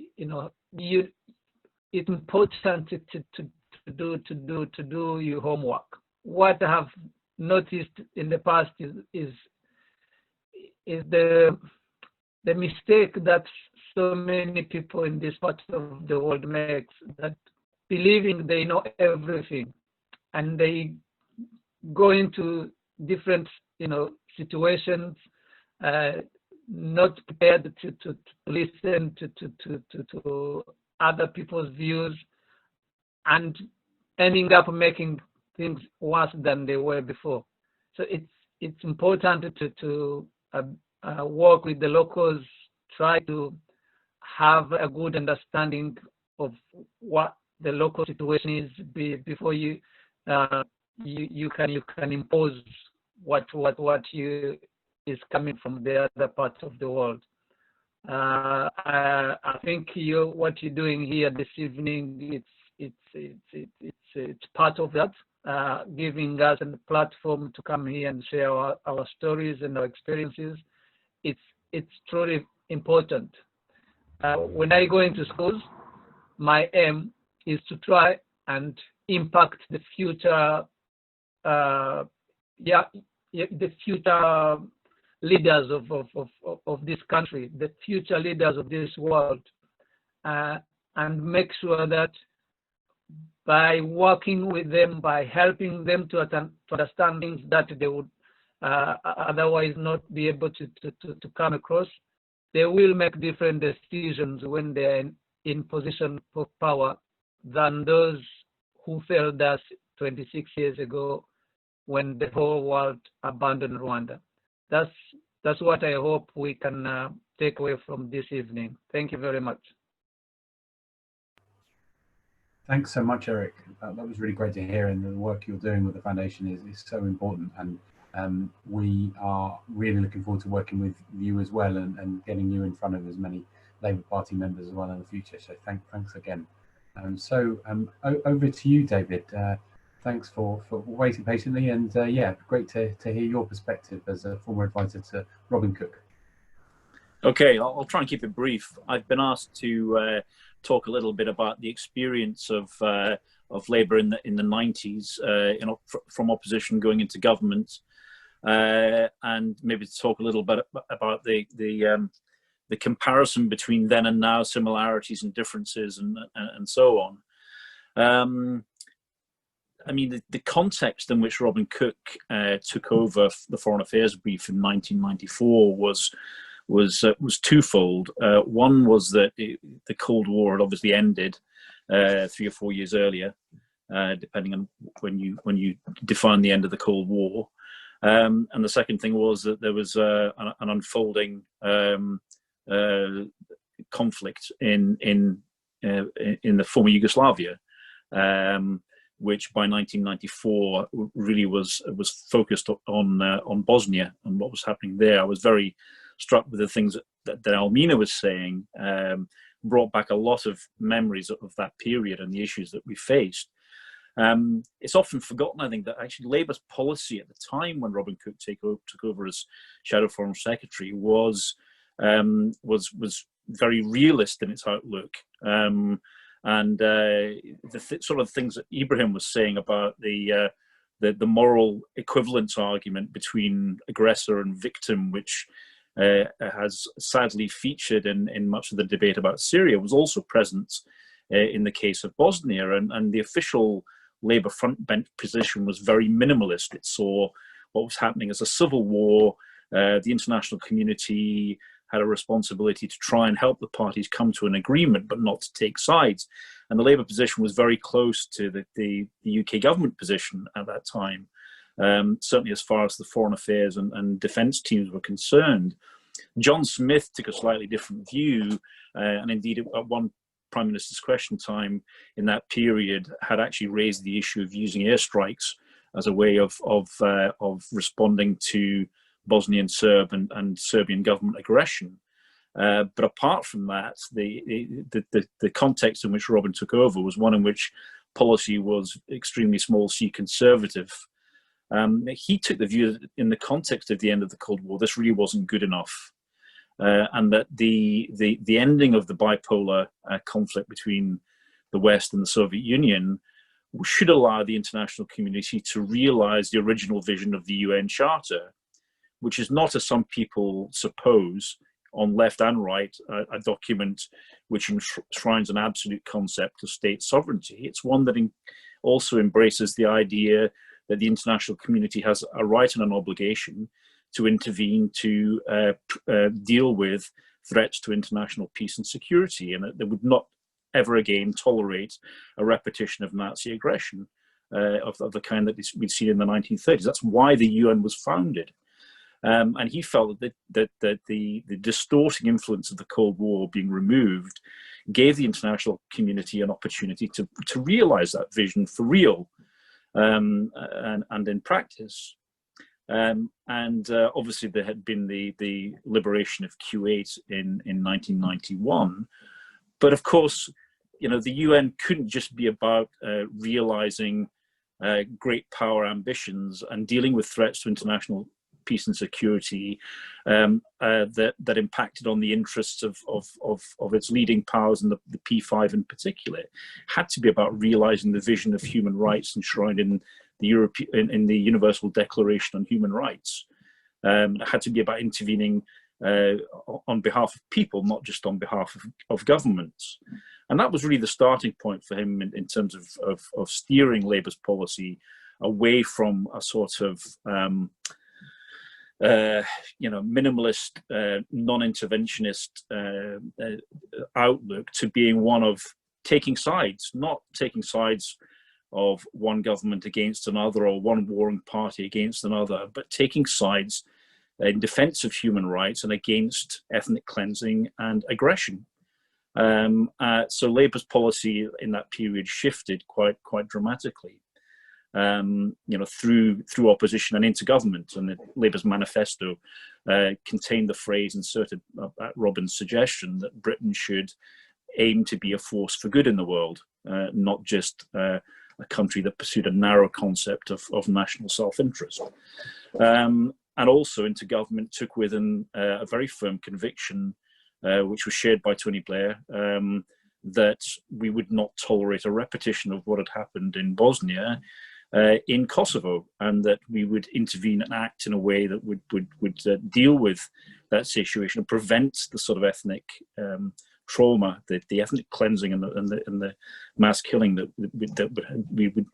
important to do your homework. What I have noticed in the past is the mistake that so many people in this part of the world makes, that believing they know everything, and they go into different situations not prepared to listen to other people's views, and ending up making things worse than they were before. So it's important to work with the locals, try to have a good understanding of what the local situation is before you can impose what you is coming from the other parts of the world. I think what you're doing here this evening, it's part of that, giving us a platform to come here and share our stories and our experiences. It's truly important. When I go into schools, my aim is to try and impact the future, the future leaders of this country, the future leaders of this world, and make sure that by working with them, by helping them to understand things that they would otherwise not be able to come across, they will make different decisions when they're in position of power than those who failed us 26 years ago when the whole world abandoned Rwanda. That's what I hope we can take away from this evening. Thank you very much. Thanks so much, Eric. That was really great to hear, and the work you're doing with the foundation is so important, and we are really looking forward to working with you as well, and getting you in front of as many Labour Party members as well in the future. So thanks again. Over to you, David. Thanks for waiting patiently, and yeah, great to hear your perspective as a former advisor to Robin Cook. Okay, I'll try and keep it brief. I've been asked to talk a little bit about the experience of Labour in the 90s, from opposition going into government, and maybe to talk a little bit about the comparison between then and now, similarities and differences, and so on. I mean, the context in which Robin Cook took over the Foreign Affairs brief in 1994 was twofold. One was that the Cold War had obviously ended 3 or 4 years earlier, depending on when you define the end of the Cold War. And the second thing was that there was an unfolding conflict in the former Yugoslavia, which by 1994 really was focused on Bosnia and what was happening there. I was very struck with the things that Elmina was saying, brought back a lot of memories of that period and the issues that we faced. It's often forgotten, I think, that actually Labour's policy at the time when Robin Cook took over as Shadow Foreign Secretary was very realist in its outlook. And the sort of things that Ibrahim was saying about the moral equivalence argument between aggressor and victim, which has sadly featured in much of the debate about Syria, was also present in the case of Bosnia. And the official Labour front bench position was very minimalist. It saw what was happening as a civil war. The international community had a responsibility to try and help the parties come to an agreement, but not to take sides. And the Labour position was very close to the UK government position at that time, certainly as far as the foreign affairs and defence teams were concerned. John Smith took a slightly different view, and indeed at one Prime Minister's question time in that period had actually raised the issue of using airstrikes as a way of responding to Bosnian Serb and Serbian government aggression. But apart from that, the context in which Robin took over was one in which policy was extremely small c conservative. He took the view that in the context of the end of the Cold War, this really wasn't good enough, and that the ending of the bipolar conflict between the West and the Soviet Union should allow the international community to realize the original vision of the UN Charter, which is not, as some people suppose, on left and right, a document which enshrines an absolute concept of state sovereignty. It's one that also embraces the idea that the international community has a right and an obligation to intervene to deal with threats to international peace and security, and that they would not ever again tolerate a repetition of Nazi aggression of the kind that we'd seen in the 1930s. That's why the UN was founded. And he felt that the distorting influence of the Cold War being removed gave the international community an opportunity to realize that vision for real and in practice. Obviously there had been the liberation of Kuwait in 1991. But of course, the UN couldn't just be about realizing great power ambitions and dealing with threats to international peace and security that impacted on the interests of its leading powers, and the P5 in particular. It had to be about realizing the vision of human rights enshrined in the Universal Declaration on Human Rights. It had to be about intervening on behalf of people, not just on behalf of governments. And that was really the starting point for him in terms of steering Labour's policy away from a sort of minimalist, non-interventionist outlook to being one of taking sides, not taking sides of one government against another or one warring party against another, but taking sides in defense of human rights and against ethnic cleansing and aggression. So Labour's policy in that period shifted quite dramatically, through opposition and into government. And Labour's manifesto contained the phrase inserted at Robin's suggestion that Britain should aim to be a force for good in the world, not just a country that pursued a narrow concept of national self-interest. And also into government took with him a very firm conviction, which was shared by Tony Blair, that we would not tolerate a repetition of what had happened in Bosnia in Kosovo, and that we would intervene and act in a way that would deal with that situation and prevent the sort of ethnic trauma, the ethnic cleansing and the mass killing that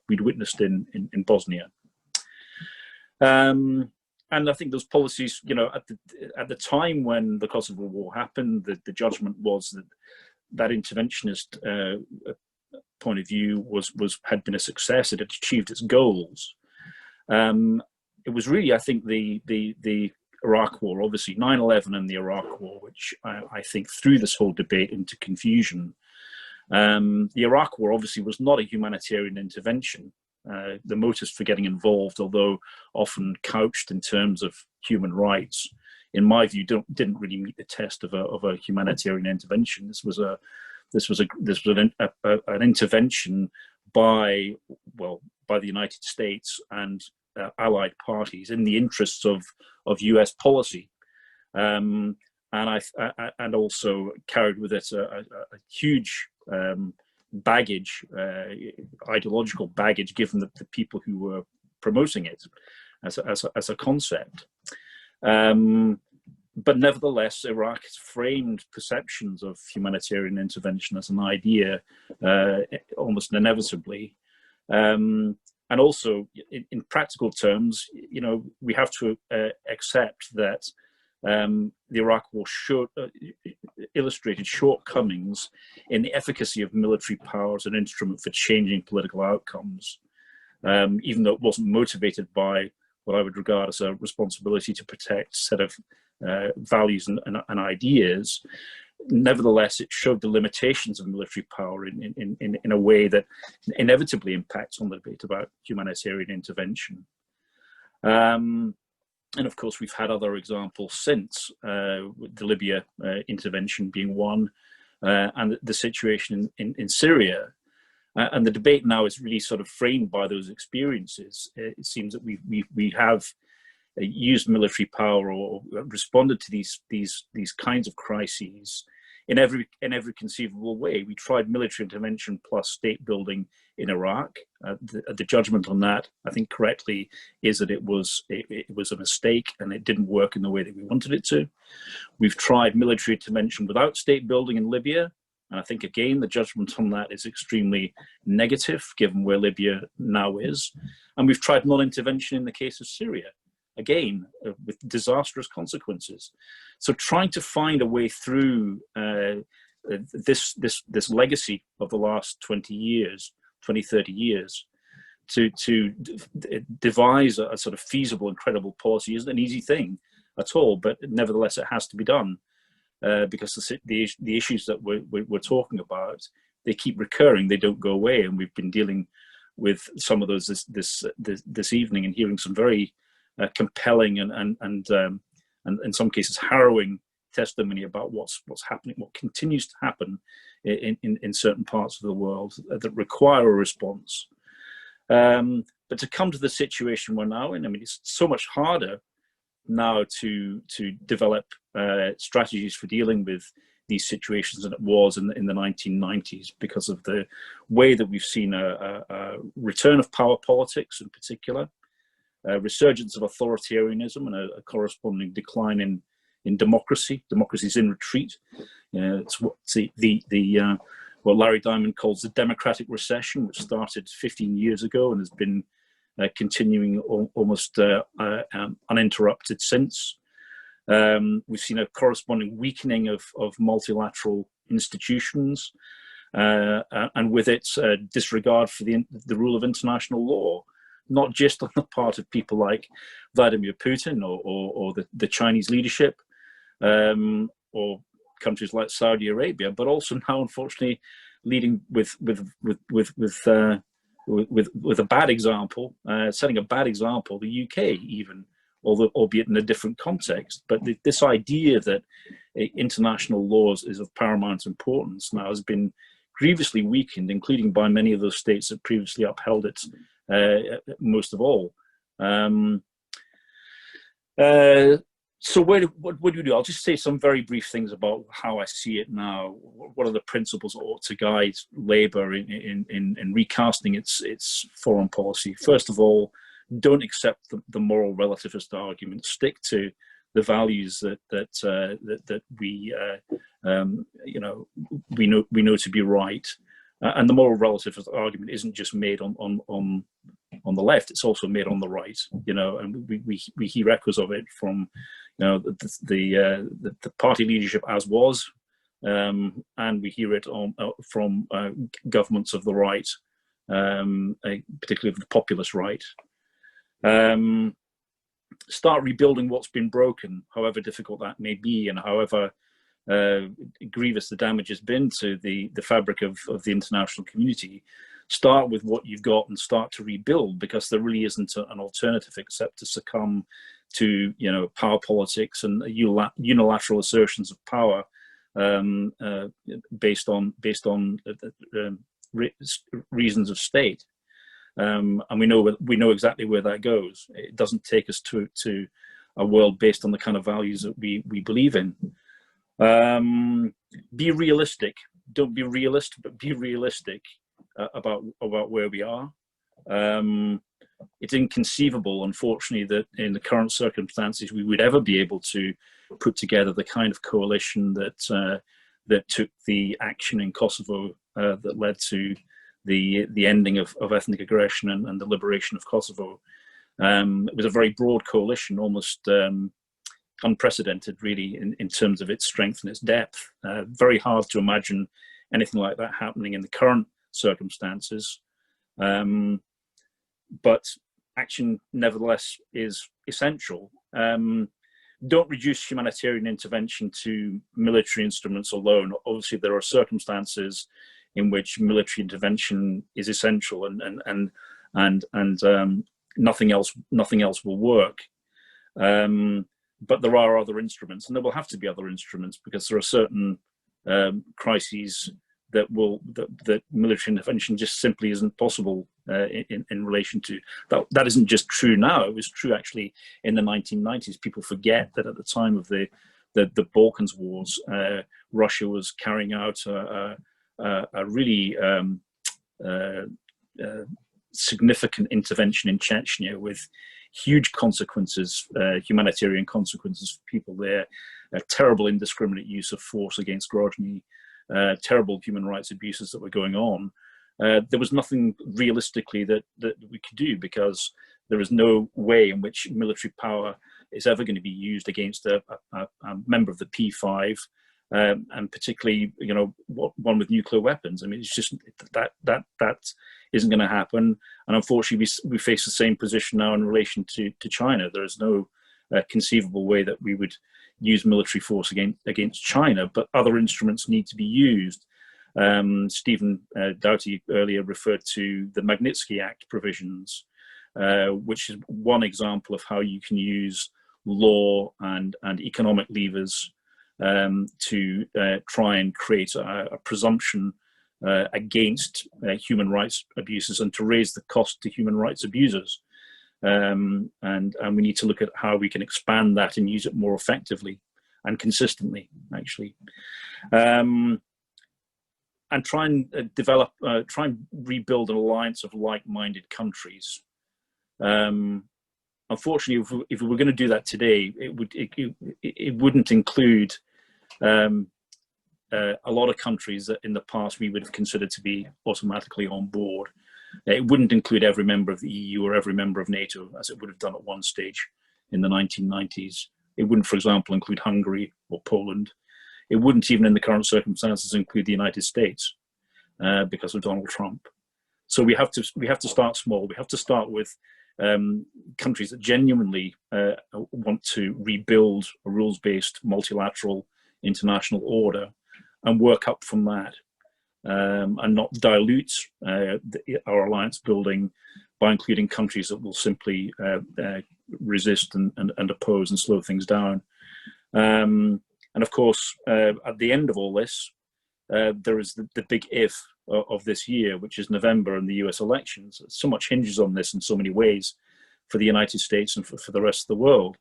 we'd witnessed in Bosnia. And I think those policies, at the time when the Kosovo War happened, the judgment was that interventionist point of view had been a success. It had achieved its goals. It was really, I think, the Iraq War, obviously 9/11 and the Iraq War, which I think threw this whole debate into confusion. The Iraq War obviously was not a humanitarian intervention. The motives for getting involved, although often couched in terms of human rights, in my view, didn't really meet the test of a humanitarian intervention. This was an intervention by the United States and allied parties in the interests of US policy, and also carried with it a huge baggage, ideological baggage, given the people who were promoting it as a concept. But nevertheless, Iraq has framed perceptions of humanitarian intervention as an idea almost inevitably. And also, in practical terms, we have to accept that the Iraq War illustrated shortcomings in the efficacy of military power as an instrument for changing political outcomes, even though it wasn't motivated by what I would regard as a responsibility to protect a set of values and ideas. Nevertheless, it showed the limitations of military power in a way that inevitably impacts on the debate about humanitarian intervention. And of course, we've had other examples since, with the Libya intervention being one, and the situation in Syria. And the debate now is really sort of framed by those experiences. It seems that we have used military power or responded to these kinds of crises in every conceivable way. We tried military intervention plus state building in Iraq. The judgment on that, I think correctly, is that it was a mistake and it didn't work in the way that we wanted it to. We've tried military intervention without state building in Libya, and I think again the judgment on that is extremely negative given where Libya now is. And we've tried non-intervention in the case of Syria, again with disastrous consequences. So trying to find a way through this legacy of the last 20 years, 20, 30 years, to devise a sort of feasible and credible policy isn't an easy thing at all, but nevertheless it has to be done, because the issues that we're talking about, they keep recurring, they don't go away, and we've been dealing with some of those this evening and hearing some very compelling and in some cases harrowing testimony about what's happening, what continues to happen in certain parts of the world that require a response. But to come to the situation we're now in, I mean, it's so much harder now to develop strategies for dealing with these situations than it was in the 1990s, because of the way that we've seen a return of power politics in particular, resurgence of authoritarianism, and a corresponding decline in democracy. Democracy's in retreat. It's what Larry Diamond calls the democratic recession, which started 15 years ago and has been continuing almost uninterrupted since. We've seen a corresponding weakening of multilateral institutions, and with it, disregard for the rule of international law, not just on the part of people like Vladimir Putin or the Chinese leadership, or countries like Saudi Arabia, but also now, unfortunately, leading with a bad example, setting a bad example, the UK even, although albeit in a different context. But this idea that international laws is of paramount importance now has been grievously weakened, including by many of those states that previously upheld it most of all. So what do we do? I'll just say some very brief things about how I see it now. What are the principles that ought to guide Labour in recasting its foreign policy? First of all, don't accept the moral relativist argument. Stick to the values that we we know to be right. And the moral relativist argument isn't just made on the left; it's also made on the right. And we hear echoes of it from the party leadership as was, and we hear it from governments of the right, particularly of the populist right. Start rebuilding what's been broken, however difficult that may be, and however grievous the damage has been to the fabric of the international community. Start with what you've got and start to rebuild, because there really isn't an alternative except to succumb to power politics and unilateral assertions of power based on reasons of state. And we know exactly where that goes. It doesn't take us to a world based on the kind of values that we believe in. Be realistic. Don't be realist, but be realistic about where we are. It's inconceivable, unfortunately, that in the current circumstances we would ever be able to put together the kind of coalition that took the action in Kosovo that led to the ending of ethnic aggression and the liberation of Kosovo. It was a very broad coalition, almost unprecedented, really, in terms of its strength and its depth. Very hard to imagine anything like that happening in the current circumstances. But action, nevertheless, is essential. Don't reduce humanitarian intervention to military instruments alone. Obviously, there are circumstances in which military intervention is essential, and nothing else will work. But there are other instruments, and there will have to be other instruments, because there are certain crises that military intervention just simply isn't possible in relation to. That isn't just true now. It was true actually in the 1990s. People forget that at the time of the Balkans Wars, Russia was carrying out a really significant intervention in Chechnya with huge consequences, humanitarian consequences for people there, terrible indiscriminate use of force against Grozny, terrible human rights abuses that were going on. There was nothing realistically that we could do, because there is no way in which military power is ever going to be used against a member of the P5, and particularly, one with nuclear weapons. I mean, it's just that isn't going to happen. And unfortunately, we face the same position now in relation to China. There is no conceivable way that we would use military force against China, but other instruments need to be used. Stephen Doughty earlier referred to the Magnitsky Act provisions, which is one example of how you can use law and economic levers to try and create a presumption against human rights abuses and to raise the cost to human rights abusers. And we need to look at how we can expand that and use it more effectively and consistently, actually. And try and try and rebuild an alliance of like-minded countries. Unfortunately, if we were going to do that today, it wouldn't include a lot of countries that in the past we would have considered to be automatically on board. It wouldn't include every member of the EU or every member of NATO, as it would have done at one stage in the 1990s. It wouldn't, for example, include Hungary or Poland. It wouldn't even in the current circumstances include the United States because of Donald Trump. So we have to start small. We have to start with countries that genuinely want to rebuild a rules-based multilateral international order and work up from that, and not dilute our alliance building by including countries that will simply resist and oppose and slow things down. And of course, at the end of all this, there is the big if of this year, which is November and the US elections. So much hinges on this in so many ways for the United States and for the rest of the world.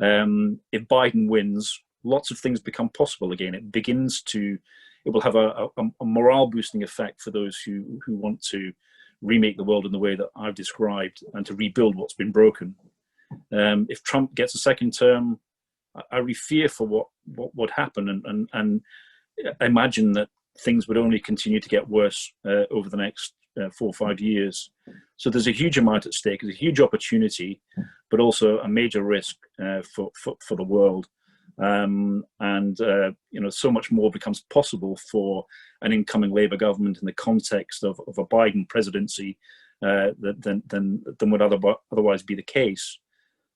If Biden wins, lots of things become possible again. It will have a morale boosting effect for those who want to remake the world in the way that I've described and to rebuild what's been broken. If Trump gets a second term, I really fear for what would happen, and I imagine that things would only continue to get worse over the next 4 or 5 years. So there's a huge amount at stake. There's a huge opportunity, but also a major risk for the world. So much more becomes possible for an incoming Labour government in the context of a Biden presidency than would otherwise be the case.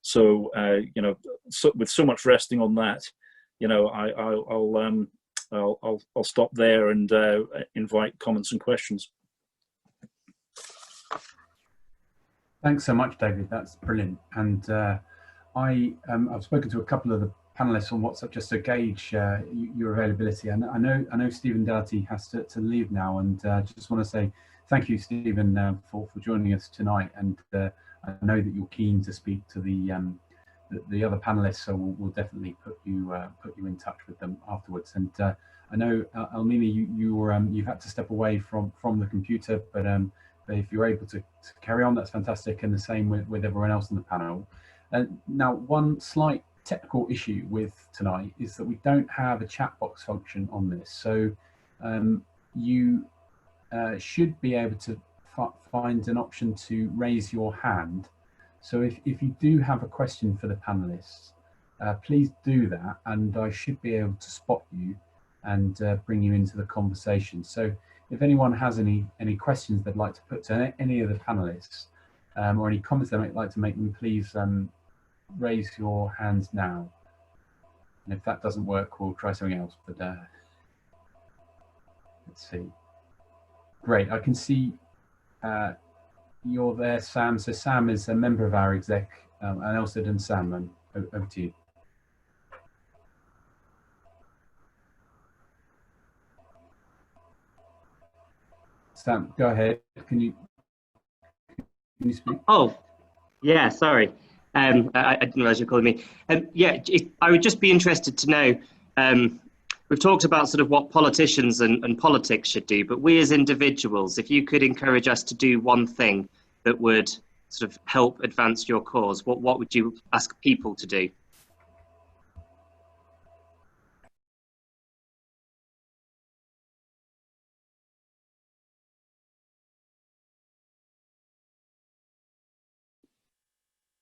So with so much resting on that, I'll stop there and invite comments and questions. Thanks so much, David. That's brilliant. And I've spoken to a couple of the panelists on WhatsApp just to gauge your availability. And I know Stephen Doughty has to leave now, and just want to say thank you, Stephen, for joining us tonight. And I know that you're keen to speak to the other panelists, so we'll definitely put you in touch with them afterwards. And I know Elmina, you've had to step away from the computer, but if you're able to carry on, that's fantastic, and the same with everyone else on the panel. Now, one slight technical issue with tonight is that we don't have a chat box function on this, so you should be able to find an option to raise your hand. So if you do have a question for the panelists, please do that, and I should be able to spot you and bring you into the conversation. So if anyone has any questions they'd like to put to any of the panelists, or any comments they'd like to make, then please raise your hands now. And if that doesn't work, we'll try something else. But let's see. Great, I can see you're there, Sam. So Sam is a member of our exec, and Elsid and Sam, over to you. Sam, go ahead. Can you speak? Oh, yeah, sorry. I didn't realize you were calling me. Yeah, I would just be interested to know, we've talked about sort of what politicians and politics should do, but we as individuals, if you could encourage us to do one thing that would sort of help advance your cause, what would you ask people to do?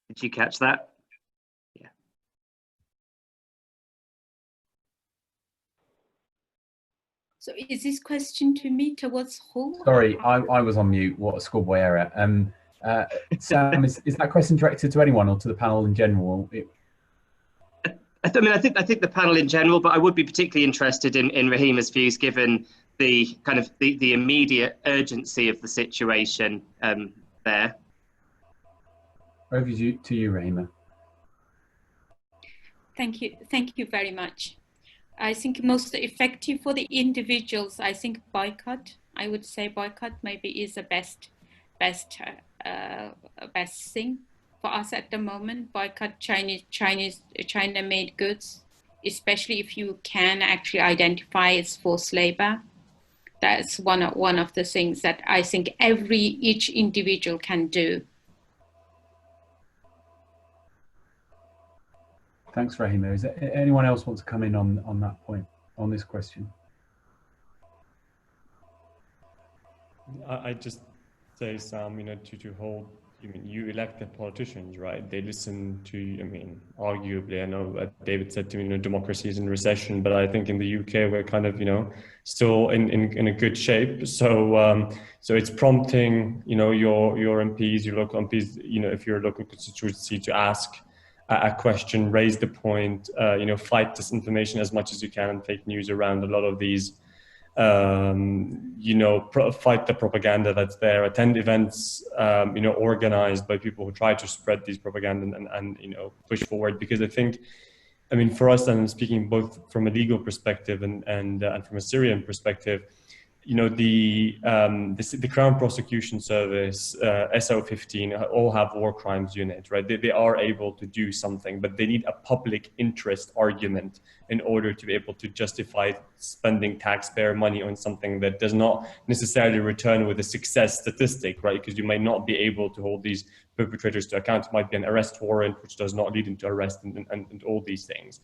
Did you catch that? Yeah. So is this question to me, towards who? Sorry, I was on mute. What a schoolboy error. Sam, is that question directed to anyone or to the panel in general? I think the panel in general, but I would be particularly interested in Rahima's views, given the kind of the immediate urgency of the situation there. Over to you, Rahima. Thank you very much. I think most effective for the individuals, I think boycott. I would say boycott maybe is the best thing for us at the moment. Boycott China-made goods, especially if you can actually identify it's forced labor. That's one of the things that I think each individual can do. Thanks, Rahima. Is there anyone else wants to come in on that point, on this question? I just say, Sam, to hold, you elected politicians, right? They listen to, arguably, I know David said to me, democracy is in recession, but I think in the UK, we're kind of, still in a good shape. So, so it's prompting, your MPs, your local MPs, if you're a local constituency, to ask a question, raise the point, you know, fight disinformation as much as you can and fake news around a lot of these, you know, fight the propaganda that's there, attend events, you know, organized by people who try to spread these propaganda and you know, push forward. Because I think, I mean, for us, and I'm speaking both from a legal perspective and from a Syrian perspective, you know, the Crown Prosecution Service, SO15, all have war crimes unit, right? They are able to do something, but they need a public interest argument in order to be able to justify spending taxpayer money on something that does not necessarily return with a success statistic, right? Because you might not be able to hold these perpetrators to account. It might be an arrest warrant, which does not lead into arrest and all these things.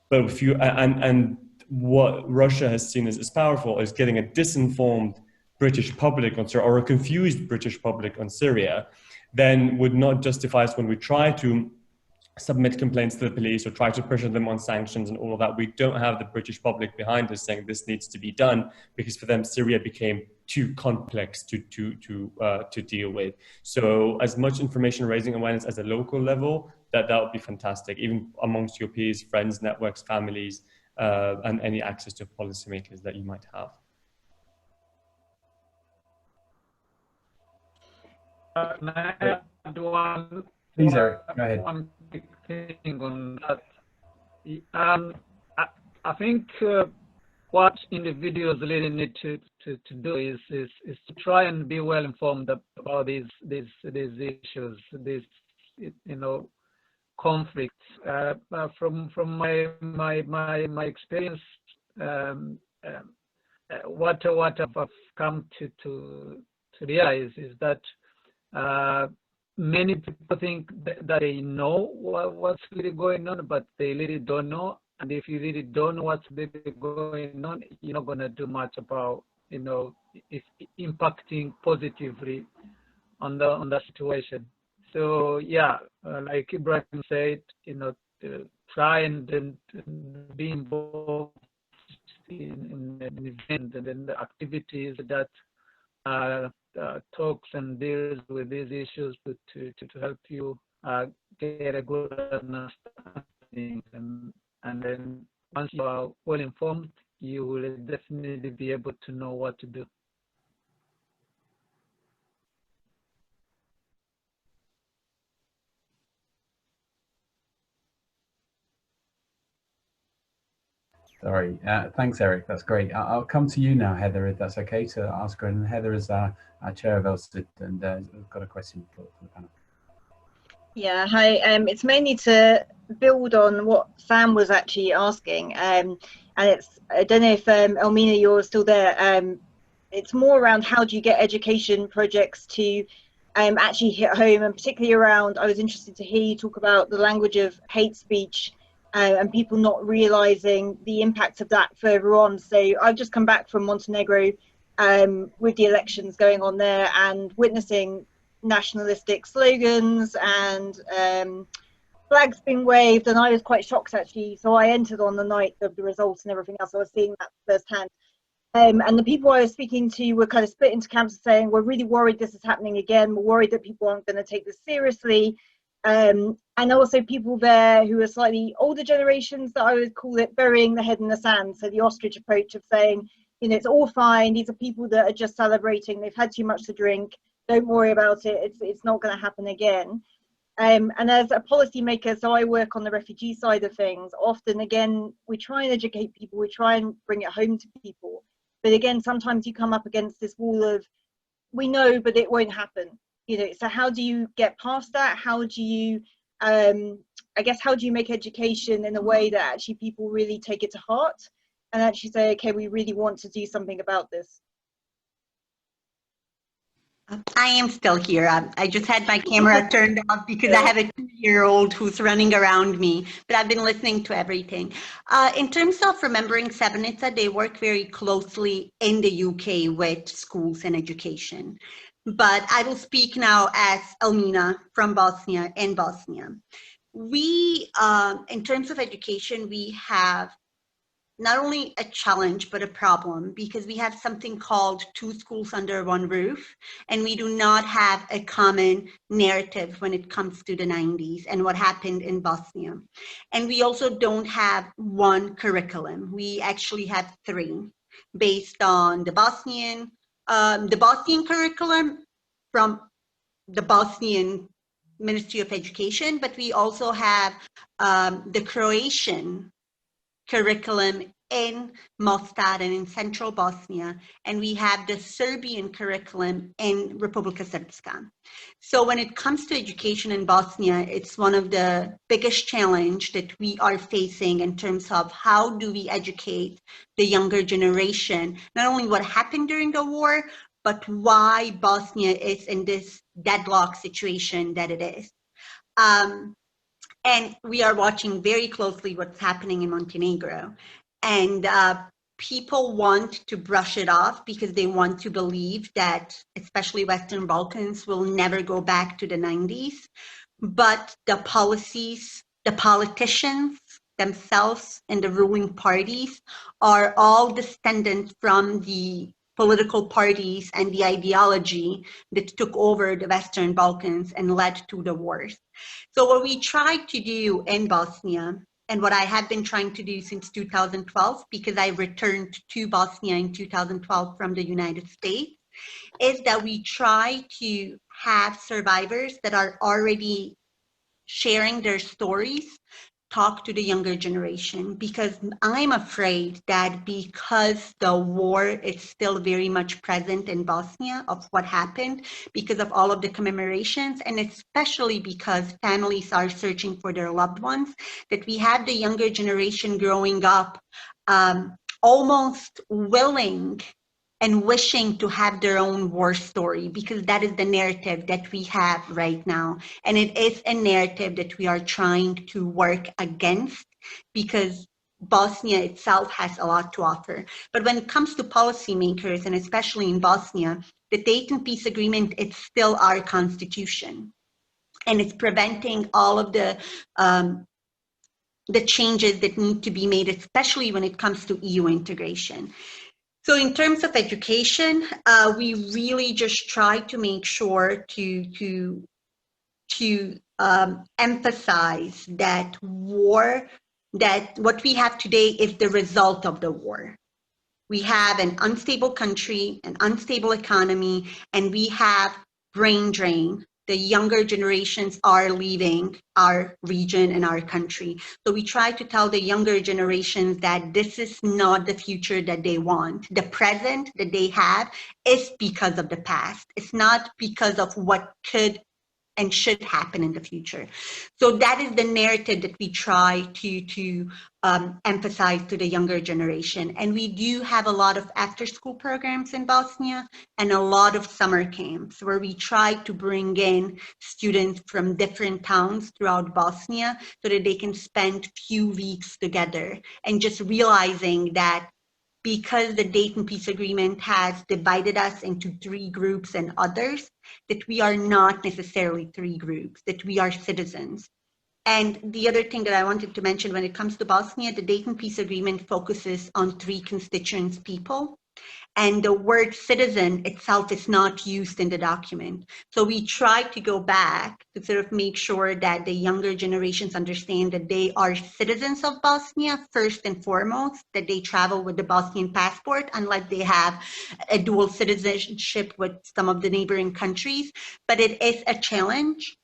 But if you, and what Russia has seen as powerful is getting a disinformed British public on Syria, or a confused British public on Syria, then would not justify us when we try to submit complaints to the police or try to pressure them on sanctions and all of that. We don't have the British public behind us saying this needs to be done, because for them Syria became too complex to deal with. So as much information raising awareness as a local level, that would be fantastic, even amongst your peers, friends, networks, families, and any access to policymakers that you might have. Please, Eric, go ahead. One big thing on that. I think what individuals really need to do is to try and be well informed about these issues, these, you know, conflicts. From my experience, what I've come to realize is that many people think that they know what's really going on, but they really don't know. And if you really don't know what's really going on, you're not going to do much about, you know, if impacting positively on the situation. So yeah, like Ibrahim said, you know, try and be involved in an event and in the activities that talks and deals with these issues, but to help you get a good understanding, and then once you are well informed, you will definitely be able to know what to do. Sorry, thanks, Eric. That's great. I'll come to you now, Heather, if that's okay, to ask her. And Heather is our chair of Elmina, and I've got a question for the panel. Yeah, hi. It's mainly to build on what Sam was actually asking, and it's, I don't know if Elmina, you're still there. It's more around how do you get education projects to actually hit home, and particularly around, I was interested to hear you talk about the language of hate speech and people not realizing the impact of that further on. So I've just come back from Montenegro with the elections going on there and witnessing nationalistic slogans and flags being waved, and I was quite shocked actually. So I entered on the night of the results and everything else. I was seeing that firsthand. And the people I was speaking to were kind of split into camps saying, we're really worried this is happening again. We're worried that people aren't going to take this seriously. And also people there who are slightly older generations that I would call it burying the head in the sand. So the ostrich approach of saying, you know, it's all fine. These are people that are just celebrating. They've had too much to drink. Don't worry about it. It's not going to happen again. And as a policymaker, so I work on the refugee side of things. Often, again, we try and educate people. We try and bring it home to people. But again, sometimes you come up against this wall of, we know, but it won't happen. You know, so how do you get past that? How do you, I guess, how do you make education in a way that actually people really take it to heart and actually say, okay, we really want to do something about this? I am still here. I just had my camera turned off because I have a 2-year-old who's running around me, but I've been listening to everything. In terms of remembering Srebrenica, they work very closely in the UK with schools and education. But I will speak now as Elmina from Bosnia and Bosnia. We, in terms of education, we have not only a challenge, but a problem, because we have something called two schools under one roof, and we do not have a common narrative when it comes to the 90s and what happened in Bosnia. And we also don't have one curriculum. We actually have three, based on the Bosnian curriculum from the Bosnian Ministry of Education, but we also have the Croatian curriculum in Mostar and in central Bosnia, and we have the Serbian curriculum in Republika Srpska. So when it comes to education in Bosnia, it's one of the biggest challenge that we are facing in terms of how do we educate the younger generation, not only what happened during the war, but why Bosnia is in this deadlock situation that it is. And we are watching very closely what's happening in Montenegro. And people want to brush it off because they want to believe that, especially Western Balkans, will never go back to the 90s. But the policies, the politicians themselves and the ruling parties are all descendants from the political parties and the ideology that took over the Western Balkans and led to the wars. So what we tried to do in Bosnia, and what I have been trying to do since 2012, because I returned to Bosnia in 2012 from the United States, is that we try to have survivors that are already sharing their stories talk to the younger generation, because I'm afraid that because the war is still very much present in Bosnia of what happened, because of all of the commemorations, and especially because families are searching for their loved ones, that we have the younger generation growing up almost willing and wishing to have their own war story, because that is the narrative that we have right now. And it is a narrative that we are trying to work against, because Bosnia itself has a lot to offer. But when it comes to policymakers, and especially in Bosnia, the Dayton Peace Agreement is still our constitution. And it's preventing all of the changes that need to be made, especially when it comes to EU integration. So in terms of education, we really just try to make sure to emphasize that that what we have today is the result of the war. We have an unstable country, an unstable economy, and we have brain drain. The younger generations are leaving our region and our country. So we try to tell the younger generations that this is not the future that they want. The present that they have is because of the past. It's not because of what could and should happen in the future. So that is the narrative that we try to emphasize to the younger generation. And we do have a lot of after-school programs in Bosnia and a lot of summer camps where we try to bring in students from different towns throughout Bosnia so that they can spend few weeks together, and just realizing that because the Dayton Peace Agreement has divided us into three groups and others, that we are not necessarily three groups, that we are citizens. And the other thing that I wanted to mention when it comes to Bosnia, the Dayton Peace Agreement focuses on three constituents people. And the word citizen itself is not used in the document. So we try to go back to sort of make sure that the younger generations understand that they are citizens of Bosnia first and foremost, that they travel with the Bosnian passport, unless they have a dual citizenship with some of the neighboring countries. But it is a challenge.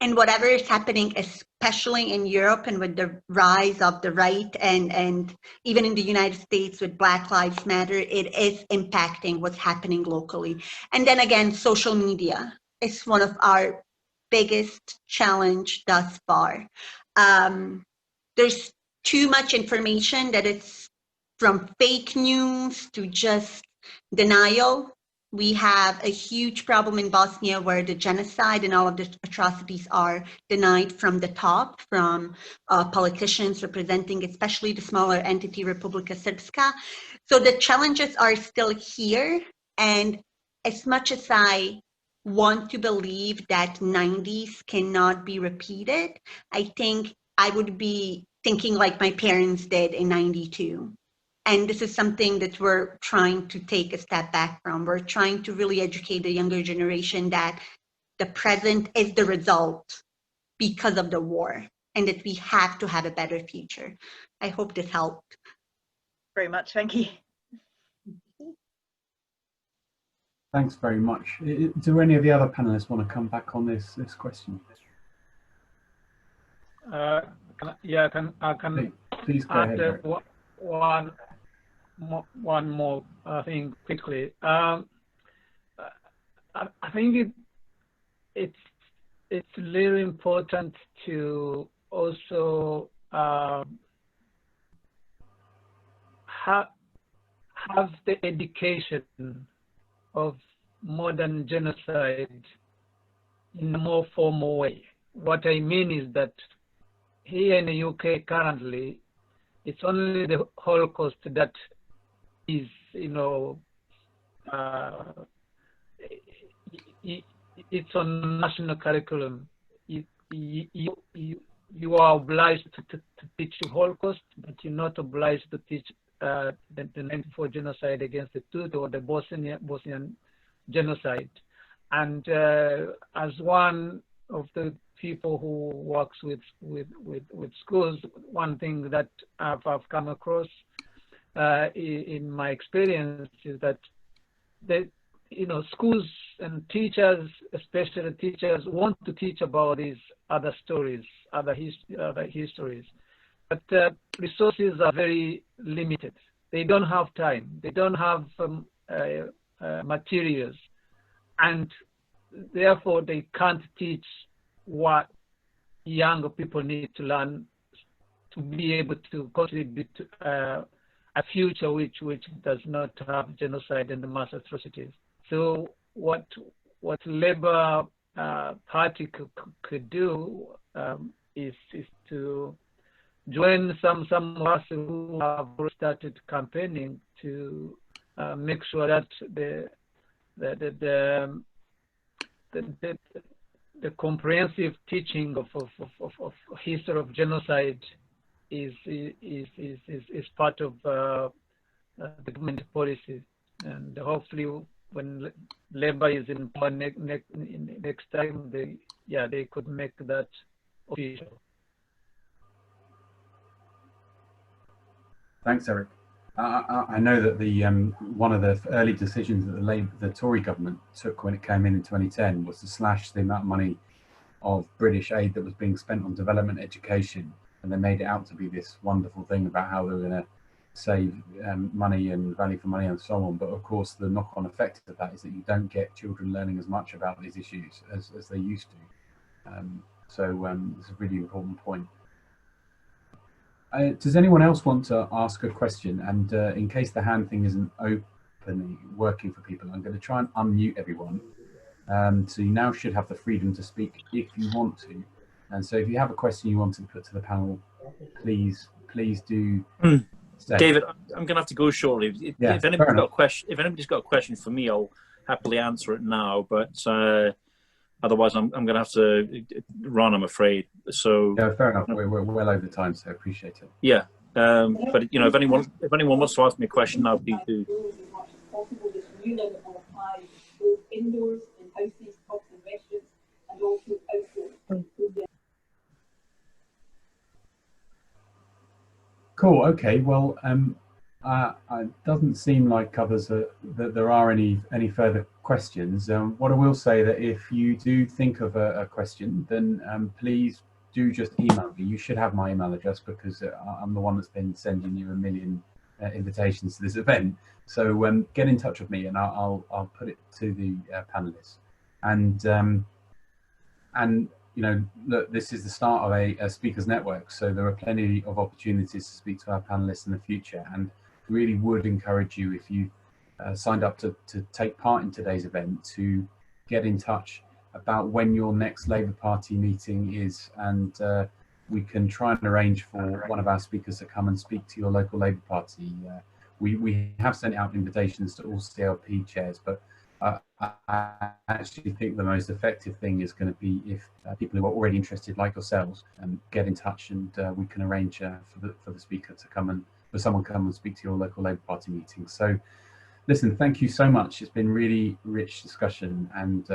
And whatever is happening, especially in Europe and with the rise of the right and even in the United States with Black Lives Matter, it is impacting what's happening locally. And then again, social media is one of our biggest challenge thus far. There's too much information that it's from fake news to just denial. We have a huge problem in Bosnia where the genocide and all of the atrocities are denied from the top, from politicians representing especially the smaller entity Republika Srpska. So the challenges are still here. And as much as I want to believe that 90s cannot be repeated, I think I would be thinking like my parents did in 92. And this is something that we're trying to take a step back from. We're trying to really educate the younger generation that the present is the result because of the war, and that we have to have a better future. I hope this helped. Very much, thank you. Thanks very much. Do any of the other panelists want to come back on this question? I can Please go ahead, Eric. one more thing quickly. I think it's really important to also have the education of modern genocide in a more formal way. What I mean is that here in the UK currently, it's only the Holocaust that is, it's on national curriculum. You are obliged to teach the Holocaust, but you're not obliged to teach the 94 genocide against the Tutsi or the Bosnian genocide. And as one of the people who works with schools, one thing that I've come across in my experience is that schools and teachers, especially teachers, want to teach about these other stories, other histories, but resources are very limited. They don't have time. They don't have materials, and therefore they can't teach what younger people need to learn to be able to contribute to a future which does not have genocide and mass atrocities. So what Labour Party could do is to join some of us who have started campaigning to make sure that the comprehensive teaching of history of genocide is part of the government policy, and hopefully when Labour is in power next time, they could make that official. Thanks, Eric. I know that the one of the early decisions that the Tory government took when it came in 2010 was to slash the amount of money of British aid that was being spent on development education, and they made it out to be this wonderful thing about how they were going to save money and value for money and so on. But of course, the knock-on effect of that is that you don't get children learning as much about these issues as they used to. So it's a really important point. Does anyone else want to ask a question? And in case the hand thing isn't working for people, I'm going to try and unmute everyone. So you now should have the freedom to speak if you want to. And so if you have a question you want to put to the panel, please do. David, I'm going to have to go shortly. If anybody's got a question for me, I'll happily answer it now. But otherwise, I'm going to have to run, I'm afraid. So yeah, fair enough. We're well over time, so I appreciate it. Yeah, but if anyone wants to ask me a question now, please do. Indoors, in houses, pubs and restaurants, and also outdoors. Cool. Okay. Well, it doesn't seem like that there are any further questions. What I will say that if you do think of a question, then please do just email me. You should have my email address because I'm the one that's been sending you a million invitations to this event. So get in touch with me, and I'll put it to the panelists. And look, this is the start of a speakers network, so there are plenty of opportunities to speak to our panelists in the future, and really would encourage you, if you signed up to take part in today's event, to get in touch about when your next Labour Party meeting is, and we can try and arrange for one of our speakers to come and speak to your local Labour Party. We have sent out invitations to all CLP chairs, but I actually think the most effective thing is going to be if people who are already interested, like yourselves, get in touch, and we can arrange for the speaker to come for someone to come and speak to your local Labour Party meeting. So listen, thank you so much. It's been really rich discussion, and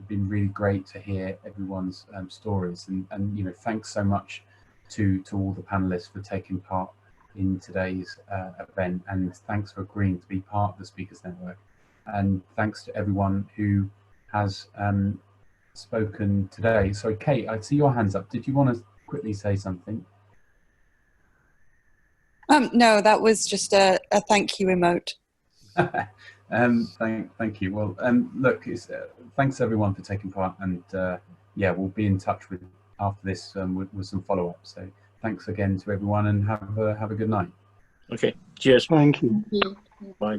been really great to hear everyone's stories. And you know, thanks so much to all the panelists for taking part in today's event, and thanks for agreeing to be part of the Speakers Network. And thanks to everyone who has spoken today. So Kate, I see your hands up. Did you want to quickly say something? No, that was just a thank you emote. Thank you. Well, look, thanks everyone for taking part, and yeah, we'll be in touch with after this with some follow-up. So thanks again to everyone, and have a good night. Okay. Cheers. Thank you. Bye.